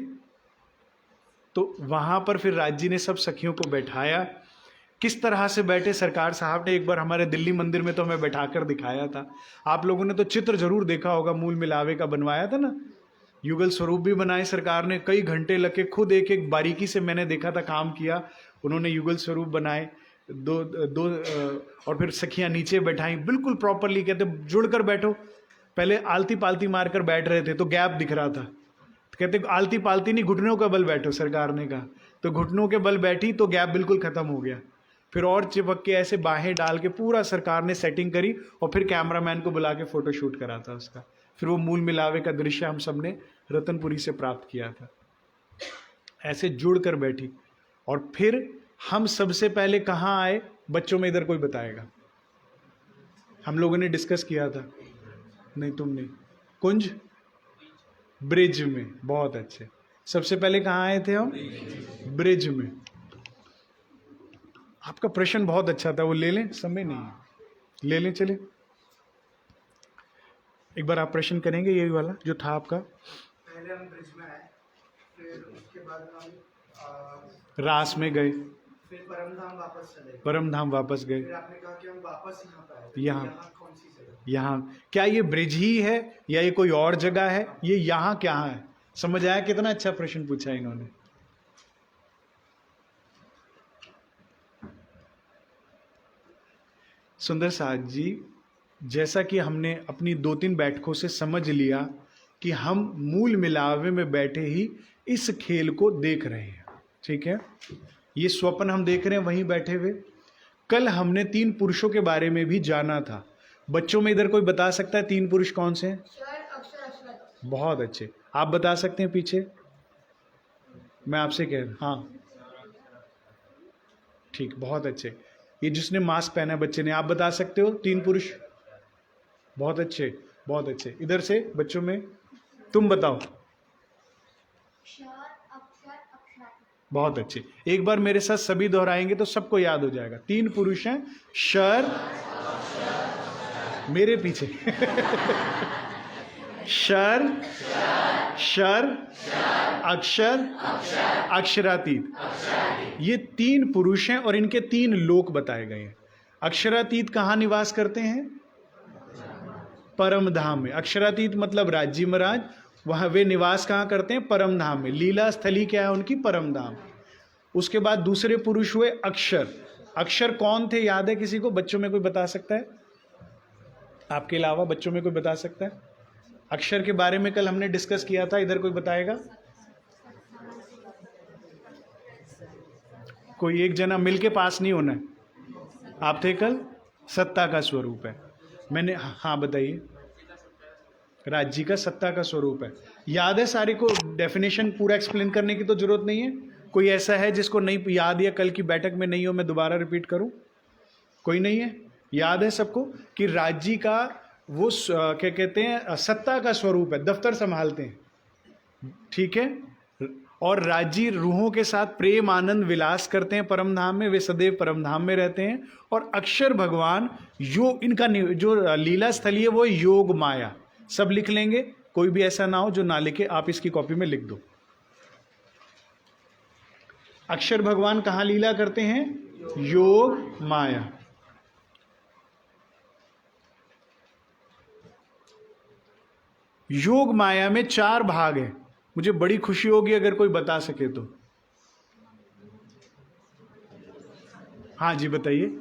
तो वहां पर फिर राज्य ने सब सखियों को बैठाया। किस तरह से बैठे, सरकार साहब ने एक बार हमारे दिल्ली मंदिर में तो हमें बैठाकर दिखाया था। आप लोगों ने तो चित्र जरूर देखा होगा, मूल मिलावे का बनवाया था ना, युगल स्वरूप भी बनाए सरकार ने, कई घंटे लगे, खुद एक एक बारीकी से मैंने देखा था, काम किया उन्होंने, युगल स्वरूप बनाए दो और फिर सखियां नीचे बैठाई बिल्कुल प्रॉपरली। कहते जुड़कर बैठो, पहले आलती पालती मारकर बैठ रहे थे तो गैप दिख रहा था, तो कहते आलती पालती नहीं, घुटनों का बल बैठो, सरकार ने कहा। तो घुटनों के बल बैठी तो गैप बिल्कुल खत्म हो गया। फिर और चिपक के ऐसे बाहें डाल के पूरा सरकार ने सेटिंग करी, और फिर कैमरामैन को बुला के फोटो शूट करा था उसका। फिर वो मूल मिलावे का दृश्य हम सब ने रतनपुरी से प्राप्त किया था। ऐसे जुड़ कर बैठी, और फिर हम सबसे पहले कहाँ आए, बच्चों में इधर कोई बताएगा? हम लोगों ने डिस्कस किया था, नहीं तुमने? कुंज ब्रिज में, बहुत अच्छे। सबसे पहले कहाँ आए थे हम? ब्रिज में। आपका प्रश्न बहुत अच्छा था, वो ले लें, समय नहीं है, ले लें, चले एक बार आप प्रश्न करेंगे यही वाला जो था आपका। पहले हम ब्रिज में आए, फिर उसके बाद हम रास में गए, फिर परमधाम वापस चले गए। परमधाम वापस गए, फिर आपने कहा कि हम वापस यहाँ पे आए। यहाँ कौन सी जगह? यहाँ क्या ये ब्रिज ही है या ये कोई और जगह है? ये यहाँ क्या है? समझ आया? कितना अच्छा प्रश्न पूछा इन्होंने। सुंदर साथ जी, जैसा कि हमने अपनी 2-3 बैठकों से समझ लिया कि हम मूल मिलावे में बैठे ही इस खेल को देख रहे हैं, ठीक है? ये स्वप्न हम देख रहे हैं वहीं बैठे हुए। कल हमने 3 पुरुषों के बारे में भी जाना था। बच्चों में इधर कोई बता सकता है 3 पुरुष कौन से हैं? बहुत अच्छे, आप बता सकते हैं पीछे? मैं आपसे कह रहा, हाँ ठीक, बहुत अच्छे। ये जिसने मास्क पहना है बच्चे ने, आप बता सकते हो 3 पुरुष? बहुत अच्छे, बहुत अच्छे। इधर से बच्चों में तुम बताओ। बहुत अच्छे, एक बार मेरे साथ सभी दोहराएंगे तो सबको याद हो जाएगा। 3 पुरुष हैं, शर, मेरे पीछे। शर, शर, अक्षर, अक्षरातीत। ये 3 पुरुष हैं और इनके 3 लोक बताए गए हैं। अक्षरातीत कहाँ निवास करते हैं? परम धाम में। अक्षरातीत मतलब राज्य महाराज, वहां वे निवास कहाँ करते हैं? परम धाम में। लीला स्थली क्या है उनकी? परम धाम। उसके बाद दूसरे पुरुष हुए अक्षर। अक्षर कौन थे, याद है किसी को? बच्चों में कोई बता सकता है? आपके अलावा बच्चों में कोई बता सकता है? अक्षर के बारे में कल हमने डिस्कस किया था, इधर कोई बताएगा? कोई एक जना मिल के पास नहीं होना है। आप थे कल? सत्ता का स्वरूप है। मैंने, हाँ बताइए। राज्य का सत्ता का स्वरूप है। याद है सारे को? डेफिनेशन पूरा एक्सप्लेन करने की तो जरूरत नहीं है। कोई ऐसा है जिसको नहीं याद या कल की बैठक में नहीं हो, मैं दोबारा रिपीट करूं? कोई नहीं है? याद है सबको कि राज्य का वो क्या कहते हैं? सत्ता का स्वरूप है, दफ्तर संभालते हैं, ठीक है? और राज्य रूहों के साथ प्रेम आनंद विलास करते हैं परम धाम में, वे सदैव परम धाम में रहते हैं। और अक्षर भगवान योग, इनका जो लीला स्थली है वो योग माया। सब लिख लेंगे, कोई भी ऐसा ना हो जो ना लिखे, आप इसकी कॉपी में लिख दो। अक्षर भगवान कहाँ लीला करते हैं? योग माया। योग माया में 4 भाग हैं। मुझे बड़ी खुशी होगी अगर कोई बता सके तो। हाँ जी बताइए।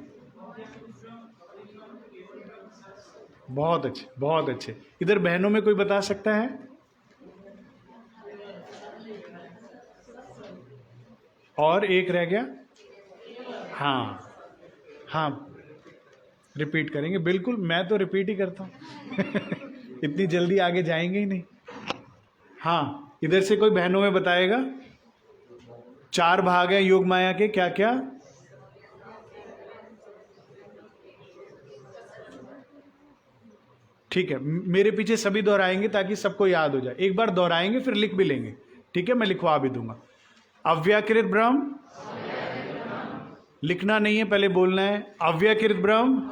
बहुत अच्छे, बहुत अच्छे। इधर बहनों में कोई बता सकता है? और एक रह गया। हाँ हाँ, रिपीट करेंगे बिल्कुल, मैं तो रिपीट ही करता हूँ इतनी जल्दी आगे जाएंगे ही नहीं। हाँ, इधर से कोई बहनों में बताएगा? 4 भाग हैं योग माया के, क्या क्या? ठीक है, मेरे पीछे सभी दोहराएंगे ताकि सबको याद हो जाए। एक बार दोहराएंगे फिर लिख भी लेंगे, ठीक है? मैं लिखवा भी दूंगा। अव्याकृत ब्रह्म, लिखना नहीं है, पहले बोलना है। अव्याकृत ब्रह्म,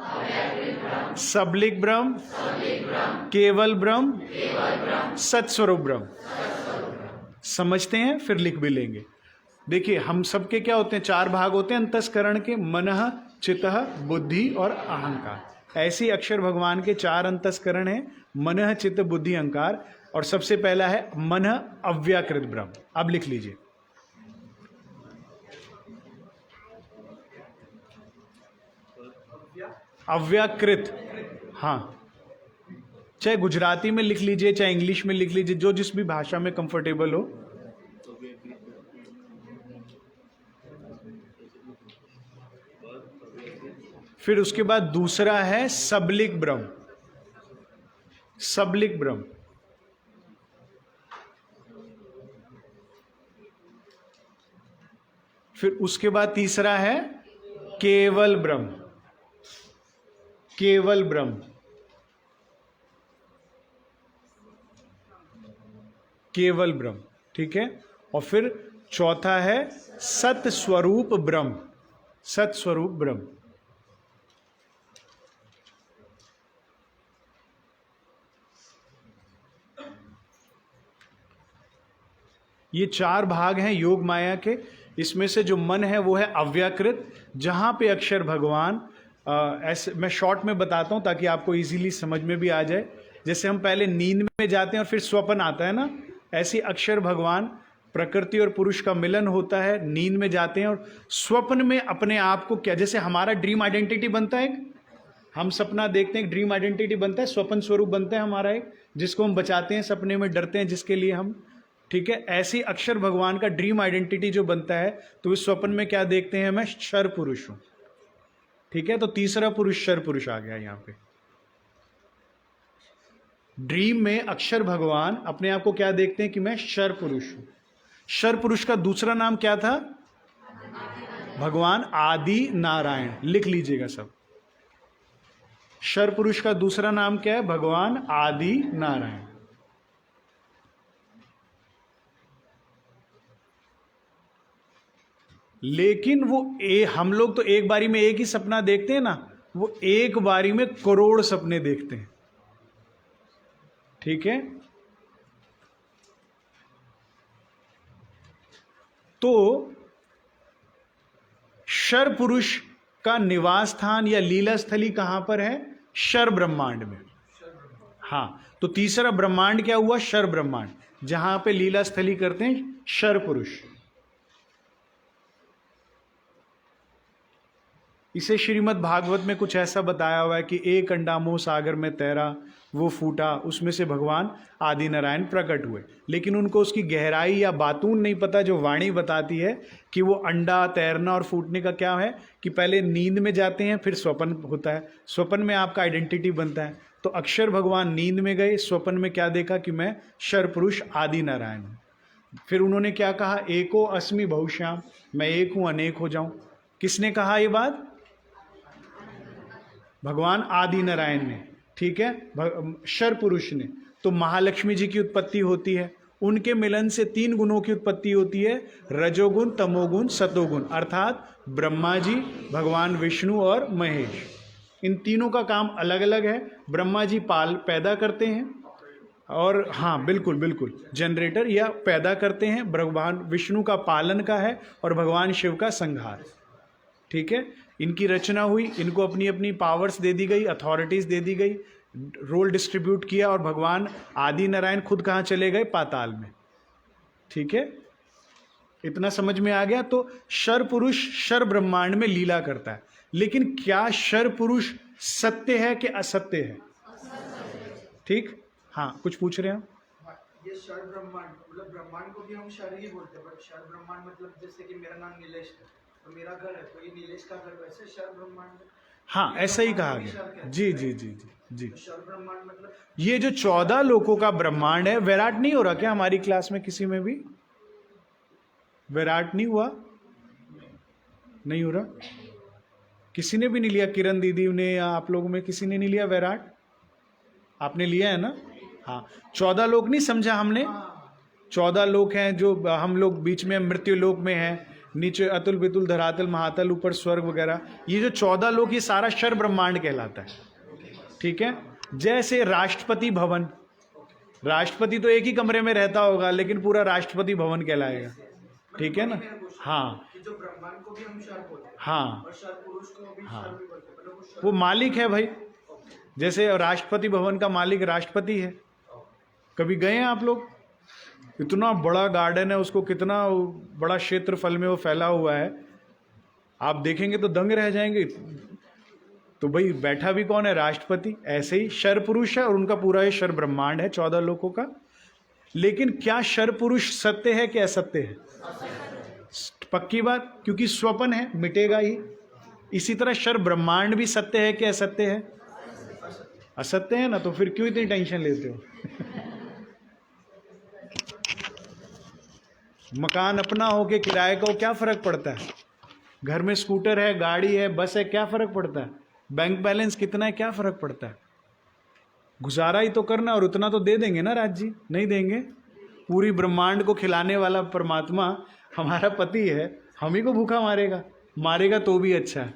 सबलिक ब्रह्म, केवल ब्रह्म, सत्स्वरूप ब्रह्म। समझते हैं? फिर लिख भी लेंगे। देखिए, हम सबके क्या होते हैं? 4 भाग होते हैं अंतस्करण के, मनः, चित्तः, बुद्धि और अहंकार। ऐसे ही अक्षर भगवान के 4 अंतस्करण हैं, मनः, चित्त, बुद्धि, अहंकार। और सबसे पहला है मनः अव्याकृत ब्रह्म। अब लिख लीजिए। अव्याकृत, हाँ, चाहे गुजराती में लिख लीजिए, चाहे इंग्लिश में लिख लीजिए, जो जिस भी भाषा में कंफर्टेबल हो। फिर उसके बाद दूसरा है सबलिक ब्रह्म। सबलिक ब्रह्म। फिर उसके बाद तीसरा है केवल ब्रह्म। केवल ब्रह्म, केवल ब्रह्म, ठीक है? और फिर चौथा है सत स्वरूप ब्रह्म। सत स्वरूप ब्रह्म। ये 4 भाग हैं योग माया के। इसमें से जो मन है वो है अव्याकृत, जहां पे अक्षर भगवान ऐसे मैं शॉर्ट में बताता हूं ताकि आपको इजीली समझ में भी आ जाए। जैसे हम पहले नींद में जाते हैं और फिर स्वप्न आता है ना, ऐसे अक्षर भगवान, प्रकृति और पुरुष का मिलन होता है, नींद में जाते हैं और स्वप्न में अपने आप को क्या, जैसे हमारा ड्रीम आइडेंटिटी बनता है, हम सपना देखते हैं, ड्रीम आइडेंटिटी बनता है, स्वप्न स्वरूप बनता है हमारा एक, जिसको हम बचाते हैं, सपने में डरते हैं जिसके लिए हम, ठीक है? ऐसे अक्षर भगवान का ड्रीम आइडेंटिटी जो बनता है, तो इस स्वप्न में क्या देखते हैं? मैं क्षर पुरुष हूं, ठीक है? तो तीसरा पुरुष क्षर पुरुष आ गया यहां पे। ड्रीम में अक्षर भगवान अपने आप को क्या देखते हैं कि मैं क्षर पुरुष हूं। क्षर पुरुष का दूसरा नाम क्या था? भगवान आदि नारायण। लिख लीजिएगा सब। क्षर पुरुष का दूसरा नाम क्या है? भगवान आदि नारायण। लेकिन वो हम लोग तो एक बारी में एक ही सपना देखते हैं ना, वो एक बारी में करोड़ सपने देखते हैं, ठीक है? तो क्षर पुरुष का निवास स्थान या लीला स्थली कहां पर है? क्षर ब्रह्मांड में। हाँ, तो तीसरा ब्रह्मांड क्या हुआ? क्षर ब्रह्मांड, जहां पे लीला स्थली करते हैं क्षर पुरुष। इसे श्रीमद् भागवत में कुछ ऐसा बताया हुआ है कि एक अंडा मोह सागर में तैरा, वो फूटा, उसमें से भगवान आदि नारायण प्रकट हुए। लेकिन उनको उसकी गहराई या बातून नहीं पता, जो वाणी बताती है कि वो अंडा तैरना और फूटने का क्या है, कि पहले नींद में जाते हैं, फिर स्वप्न होता है, स्वप्न में आपका आइडेंटिटी बनता है। तो अक्षर भगवान नींद में गए, स्वप्न में क्या देखा कि मैं क्षर पुरुष आदि नारायण हूँ। फिर उन्होंने क्या कहा? एको अस्मि बहुश्याम, मैं एक हूँ अनेक हो जाऊं। किसने कहा ये बात? भगवान आदि नारायण ने, ठीक है? क्षर पुरुष ने। तो महालक्ष्मी जी की उत्पत्ति होती है, उनके मिलन से 3 गुणों की उत्पत्ति होती है, रजोगुण, तमोगुण, सतोगुण, अर्थात ब्रह्मा जी, भगवान विष्णु और महेश। इन तीनों का काम अलग अलग है। ब्रह्मा जी पैदा करते हैं, और हाँ बिल्कुल बिल्कुल, जनरेटर या पैदा करते हैं, भगवान विष्णु का पालन का है और भगवान शिव का संहार। ठीक है, इनकी रचना हुई, इनको अपनी अपनी पावर्स दे दी गई, अथॉरिटीज़ दे दी गई, रोल डिस्ट्रीब्यूट किया, और भगवान आदि नारायण खुद कहाँ चले गए? पाताल में। ठीक है, इतना समझ में आ गया। तो शर पुरुष शर ब्रह्मांड में लीला करता है, लेकिन क्या शर पुरुष सत्य है कि असत्य है? ठीक, हाँ कुछ पूछ रहे हैं आप? ये शर ब्रह्मांड मतलब ब्रह्मांड को भी हम शर ही बोलते हैं, बट शर ब्रह्मांड मतलब जैसे कि मेरा नाम नीलेश है तो मेरा घर है, तो ये नीलेश का घर, वैसे शर ब्रह्मांड है। हाँ ऐसा ही कहा गया। जी जी जी जी जी। तो शर ब्रह्मांड मतलब ये जो 14 लोकों का ब्रह्मांड है, विराट नहीं हो रहा क्या हमारी क्लास में? किसी में भी विराट नहीं हुआ? नहीं हो रहा? किसी ने भी नहीं लिया? किरण दीदी ने या आप लोगों में किसी ने नहीं लिया विराट? आपने लिया है ना? हाँ, 14 लोक नहीं समझा हमने? 14 लोक हैं जो हम लोग बीच में मृत्यु लोक में हैं, नीचे अतुल बितुल धरातल महातल, ऊपर स्वर्ग वगैरह। ये जो 14 लोक, ये सारा शर ब्रह्मांड कहलाता है। ठीक है, जैसे राष्ट्रपति भवन, राष्ट्रपति तो एक ही कमरे में रहता होगा, लेकिन पूरा राष्ट्रपति भवन कहलाएगा। ठीक है ना? हाँ, कि जो ब्रह्मांड को भी हम शर बोलते हैं हाँ और शर पुरुष को भी हाँ, शर भी बोलते हैं, मतलब वो शर वो मालिक है भाई। जैसे राष्ट्रपति भवन का मालिक राष्ट्रपति है। कभी गए हैं आप लोग? इतना बड़ा गार्डन है, उसको कितना बड़ा क्षेत्रफल में वो फैला हुआ है, आप देखेंगे तो दंग रह जाएंगे। तो भाई बैठा भी कौन है? राष्ट्रपति। ऐसे ही शर पुरुष है और उनका पूरा ये शर ब्रह्मांड है 14 लोकों का। लेकिन क्या शर पुरुष सत्य है कि असत्य है? पक्की बात, क्योंकि स्वपन है, मिटेगा ही। इसी तरह शर ब्रह्मांड भी सत्य है कि असत्य है? असत्य है ना, तो फिर क्यों इतनी टेंशन लेते हो? मकान अपना हो के किराए का हो, क्या फर्क पड़ता है? घर में स्कूटर है, गाड़ी है, बस है, क्या फर्क पड़ता है? बैंक बैलेंस कितना है, क्या फर्क पड़ता है? गुजारा ही तो करना, और उतना तो दे देंगे ना राज जी? नहीं देंगे? पूरी ब्रह्मांड को खिलाने वाला परमात्मा हमारा पति है, हम ही को भूखा मारेगा? मारेगा तो भी अच्छा है।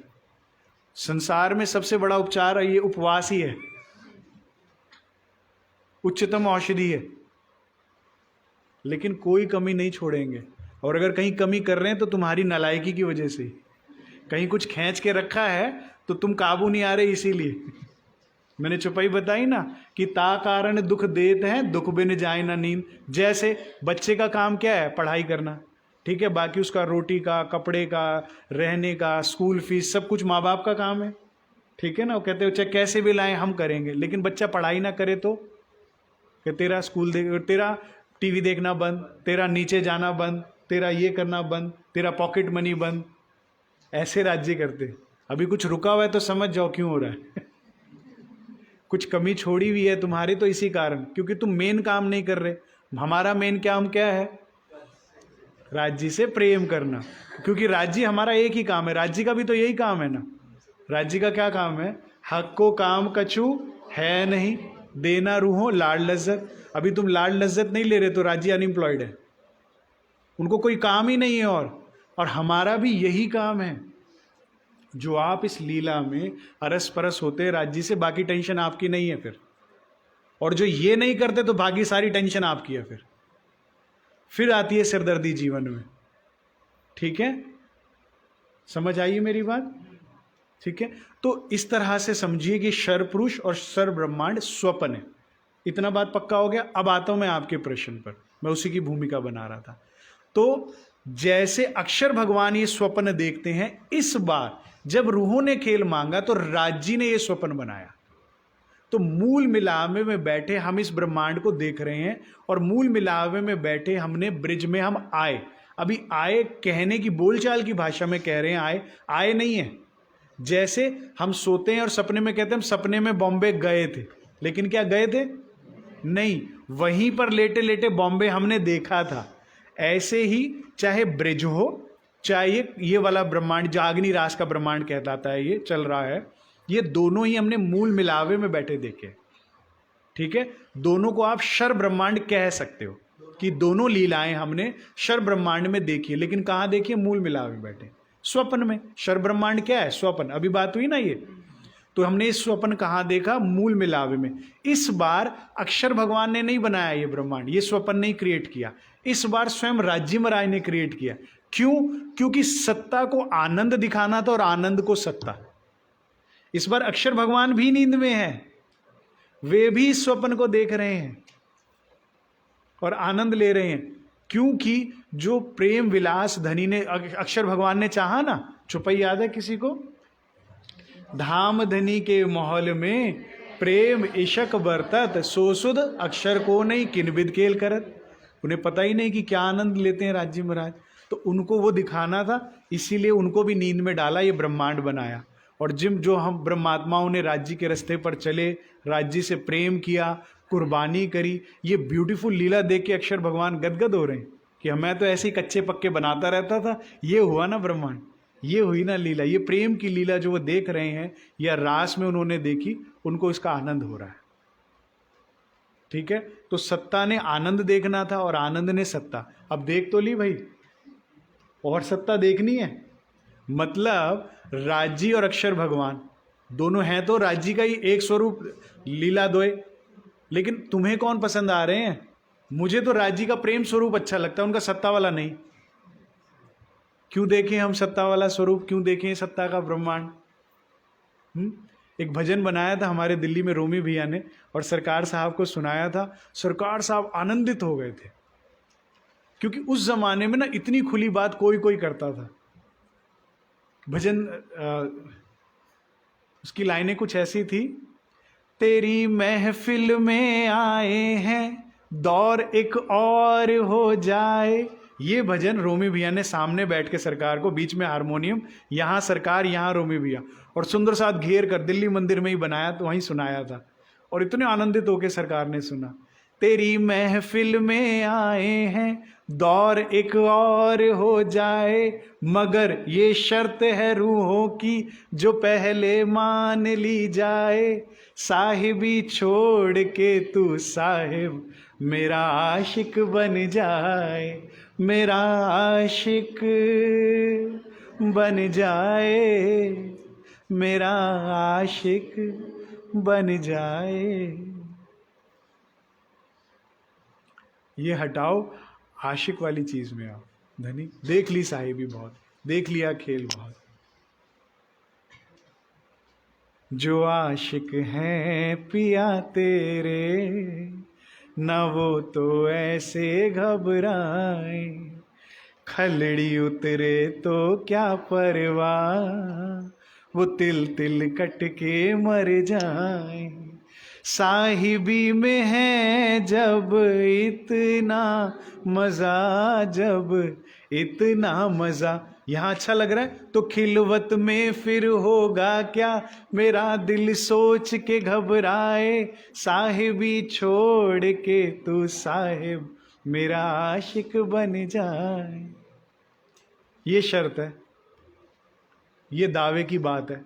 संसार में सबसे बड़ा उपचार ये उपवास ही है, उच्चतम औषधि है। लेकिन कोई कमी नहीं छोड़ेंगे, और अगर कहीं कमी कर रहे हैं तो तुम्हारी नालायकी की वजह से। कहीं कुछ खींच के रखा है तो तुम काबू नहीं आ रहे, इसीलिए। मैंने चुपाई बताई ना कि ता कारण दुख देते हैं, दुख बिन जाए ना नींद। जैसे बच्चे का काम क्या है? पढ़ाई करना, ठीक है, बाकी उसका रोटी का, कपड़े का, रहने का, स्कूल फीस, सब कुछ माँ बाप का काम है। ठीक है ना? वो कहते हो चाहे कैसे भी लाएं हम करेंगे, लेकिन बच्चा पढ़ाई ना करे तो कि तेरा स्कूल तेरा टीवी देखना बंद, तेरा नीचे जाना बंद, तेरा ये करना बंद, तेरा पॉकेट मनी बंद। ऐसे राज्य करते। अभी कुछ रुका हुआ है तो समझ जाओ क्यों हो रहा है। कुछ कमी छोड़ी हुई है तुम्हारी तो इसी कारण, क्योंकि तुम मेन काम नहीं कर रहे। हमारा मेन काम क्या है? राज्य से प्रेम करना, क्योंकि राज्य हमारा एक ही काम है। राज्य का भी तो यही काम है ना। राज्य का क्या काम है? हक को काम कछु है नहीं, देना रूहों लाड लज्जत। अभी तुम लाड लज्जत नहीं ले रहे तो राज्य अनएम्प्लॉयड है, उनको कोई काम ही नहीं है। और हमारा भी यही काम है। जो आप इस लीला में अरस परस होते राज्य से, बाकी टेंशन आपकी नहीं है फिर। और जो ये नहीं करते तो बाकी सारी टेंशन आपकी है। फिर आती है सिरदर्दी जीवन में। ठीक है, समझ आइए मेरी बात? ठीक है, तो इस तरह से समझिए कि शर पुरुष और शर ब्रह्मांड स्वपन है। इतना बात पक्का हो गया। अब आता हूं मैं आपके प्रश्न पर, मैं उसी की भूमिका बना रहा था। तो जैसे अक्षर भगवान ये स्वप्न देखते हैं, इस बार जब रूहों ने खेल मांगा तो राज्य ने ये स्वप्न बनाया। तो मूल मिलावे में बैठे हम इस ब्रह्मांड को देख रहे हैं, और मूल मिलावे में बैठे हमने ब्रिज में हम आए। अभी आए कहने की बोलचाल की भाषा में कह रहे हैं, आए नहीं है। जैसे हम सोते हैं और सपने में कहते हैं हम सपने में बॉम्बे गए थे, लेकिन क्या गए थे? नहीं, वहीं पर लेटे लेटे बॉम्बे हमने देखा था। ऐसे ही चाहे ब्रिज हो, चाहे ये वाला ब्रह्मांड जागनी रास का ब्रह्मांड कहलाता है, ये चल रहा है, ये दोनों ही हमने मूल मिलावे में बैठे देखे। ठीक है, दोनों को आप शर ब्रह्मांड कह सकते हो कि दोनों लीलाएं हमने शर ब्रह्मांड में देखी। लेकिन कहाँ देखिए? मूल मिलावे में बैठे, स्वप्न में। शर ब्रह्मांड क्या है? स्वप्न। अभी बात हुई ना ये। तो हमने इस स्वप्न कहाँ देखा? मूल मिलावे में। इस बार अक्षर भगवान ने नहीं बनाया ये ब्रह्मांड, ये स्वप्न नहीं क्रिएट किया, इस बार स्वयं राज्य महाराज ने क्रिएट किया। क्यों? क्योंकि सत्ता को आनंद दिखाना था और आनंद को सत्ता। इस बार अक्षर भगवान भी नींद में है, वे भी इस स्वप्न को देख रहे हैं और आनंद ले रहे हैं। क्योंकि जो प्रेम विलास धनी ने, अक्षर भगवान ने चाहा ना, चौपाई याद है किसी को? धाम धनी के महल में प्रेम इशक बरतत, सो सुध अक्षर को नहीं किन विद खेल करत। उन्हें पता ही नहीं कि क्या आनंद लेते हैं राज्य महाराज, तो उनको वो दिखाना था, इसीलिए उनको भी नींद में डाला, ये ब्रह्मांड बनाया। और जो हम ब्रह्मात्माओं ने राज्य के रास्ते पर चले, राज्य से प्रेम किया, कुर्बानी करी, ये ब्यूटीफुल लीला देख के अक्षर भगवान गदगद हो रहे हैं कि मैं तो ऐसे ही कच्चे पक्के बनाता रहता था, ये हुआ ना ब्रह्मांड, ये हुई ना लीला, ये प्रेम की लीला जो वो देख रहे हैं या रास में उन्होंने देखी, उनको इसका आनंद हो रहा है। ठीक है, तो सत्ता ने आनंद देखना था और आनंद ने सत्ता। अब देख तो ली भाई, और सत्ता देखनी है। मतलब राज्य और अक्षर भगवान दोनों हैं तो राज्य का ही एक स्वरूप लीला दोए, लेकिन तुम्हें कौन पसंद आ रहे हैं? मुझे तो राज्य का प्रेम स्वरूप अच्छा लगता है, उनका सत्ता वाला नहीं। क्यों देखें हम सत्ता वाला स्वरूप, क्यों देखें सत्ता का ब्रह्मांड? एक भजन बनाया था हमारे दिल्ली में रोमी भैया ने, और सरकार साहब को सुनाया था। सरकार साहब आनंदित हो गए थे, क्योंकि उस जमाने में ना इतनी खुली बात कोई कोई करता था। भजन उसकी लाइनें कुछ ऐसी थी, तेरी महफिल में आए हैं, दौर एक और हो जाए। ये भजन रोमी भैया ने सामने बैठ के सरकार को, बीच में हारमोनियम, यहाँ सरकार यहाँ रोमी भैया, और सुंदर साथ घेर कर दिल्ली मंदिर में ही बनाया, तो वहीं सुनाया था। और इतने आनंदित होकर सरकार ने सुना, तेरी महफिल में आए हैं, दौर एक और हो जाए, मगर ये शर्त है रूहों की जो पहले मान ली जाए। साहिबी छोड़ के तू साहिब मेरा आशिक बन जाए, मेरा आशिक बन जाए, मेरा आशिक बन जाए। ये हटाओ, आशिक वाली चीज में आओ। धनी देख ली साहिबी बहुत, देख लिया खेल बहुत। जो आशिक हैं पिया तेरे, न वो तो ऐसे घबराए, खलड़ी उतरे तो क्या परवाह, वो तिल तिल कट के मर जाए। साहिबी में है जब इतना मजा, जब इतना मजा, यहाँ अच्छा लग रहा है तो खिलवत में फिर होगा क्या, मेरा दिल सोच के घबराए। साहिबी छोड़ के तू साहिब मेरा आशिक बन जाए। ये शर्त है, ये दावे की बात है।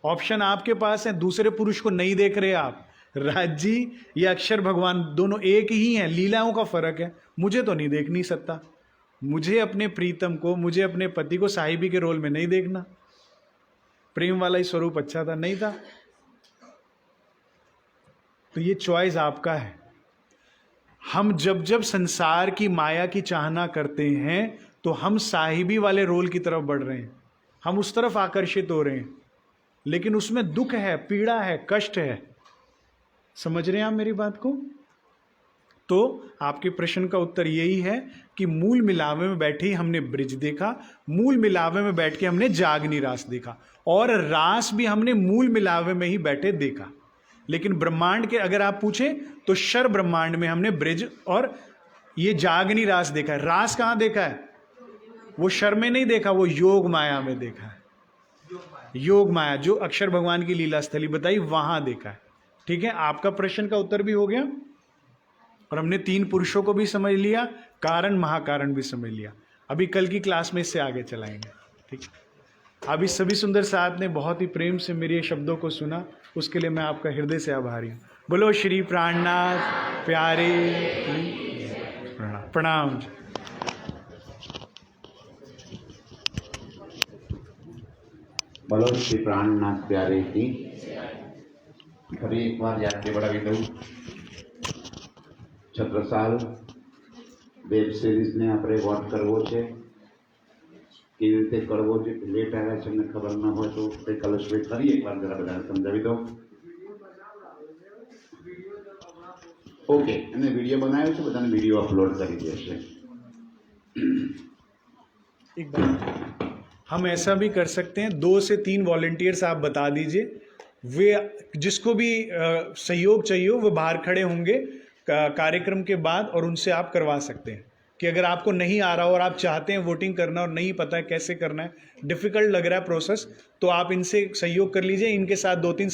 ऑप्शन आपके पास है, दूसरे पुरुष को नहीं देख रहे आप। राज्य या अक्षर भगवान दोनों एक ही हैं, लीलाओं का फर्क है। मुझे तो नहीं देखनी सत्ता, मुझे अपने प्रीतम को, मुझे अपने पति को साहिबी के रोल में नहीं देखना। प्रेम वाला ही स्वरूप अच्छा था, नहीं था। तो ये चॉइस आपका है। हम जब जब संसार की माया की चाहना करते हैं तो हम साहिबी वाले रोल की तरफ बढ़ रहे हैं, हम उस तरफ आकर्षित हो रहे हैं, लेकिन उसमें दुख है, पीड़ा है, कष्ट है। समझ रहे हैं आप मेरी बात को? तो आपके प्रश्न का उत्तर यही है कि मूल मिलावे में बैठे ही हमने ब्रिज देखा, मूल मिलावे में बैठ के हमने जागनी रास देखा, और रास भी हमने मूल मिलावे में ही बैठे देखा। लेकिन ब्रह्मांड के अगर आप पूछें तो शर ब्रह्मांड में हमने ब्रिज और ये जागनी रास देखा है। रास कहाँ देखा है? वो शर में नहीं देखा, वो योग माया में देखा है। योग माया जो अक्षर भगवान की लीला स्थली बताई, वहां देखा है। ठीक है, आपका प्रश्न का उत्तर भी हो गया, और हमने तीन पुरुषों को भी समझ लिया, कारण महाकारण भी समझ लिया। अभी कल की क्लास में इससे आगे चलाएंगे। ठीक है, अभी सभी सुंदर साथ ने बहुत ही प्रेम से मेरे शब्दों को सुना, उसके लिए मैं आपका हृदय से आभारी हूँ। बोलो श्री प्राणनाथ प्यारे, प्रणाम। બોલો શ્રી પ્રાણનાથ પ્યારે की ફરી એકવાર યાદ દેવડાવી દઉં છત્રસાલ વેબ સિરીઝને આપણે વોચ કરવો છે કેવી રીતે કરવો છે લેટ આવ્યા છે અમને ખબર ન હોય તો તે કલશભાઈ ફરી એકવાર જરા બધાને સમજાવી દો ઓકે અને વિડીયો બનાવ્યો છે બધાને વિડીયો અપલોડ કરી દેશે एक बार हम ऐसा भी कर सकते हैं 2 से 3 वॉलंटियर्स आप बता दीजिए वे जिसको भी सहयोग चाहिए हो वो बाहर खड़े होंगे कार्यक्रम के बाद और उनसे आप करवा सकते हैं कि अगर आपको नहीं आ रहा हो और आप चाहते हैं वोटिंग करना और नहीं पता है कैसे करना है डिफ़िकल्ट लग रहा है प्रोसेस तो आप इनसे सहयोग कर लीजिए इनके साथ 2-3 से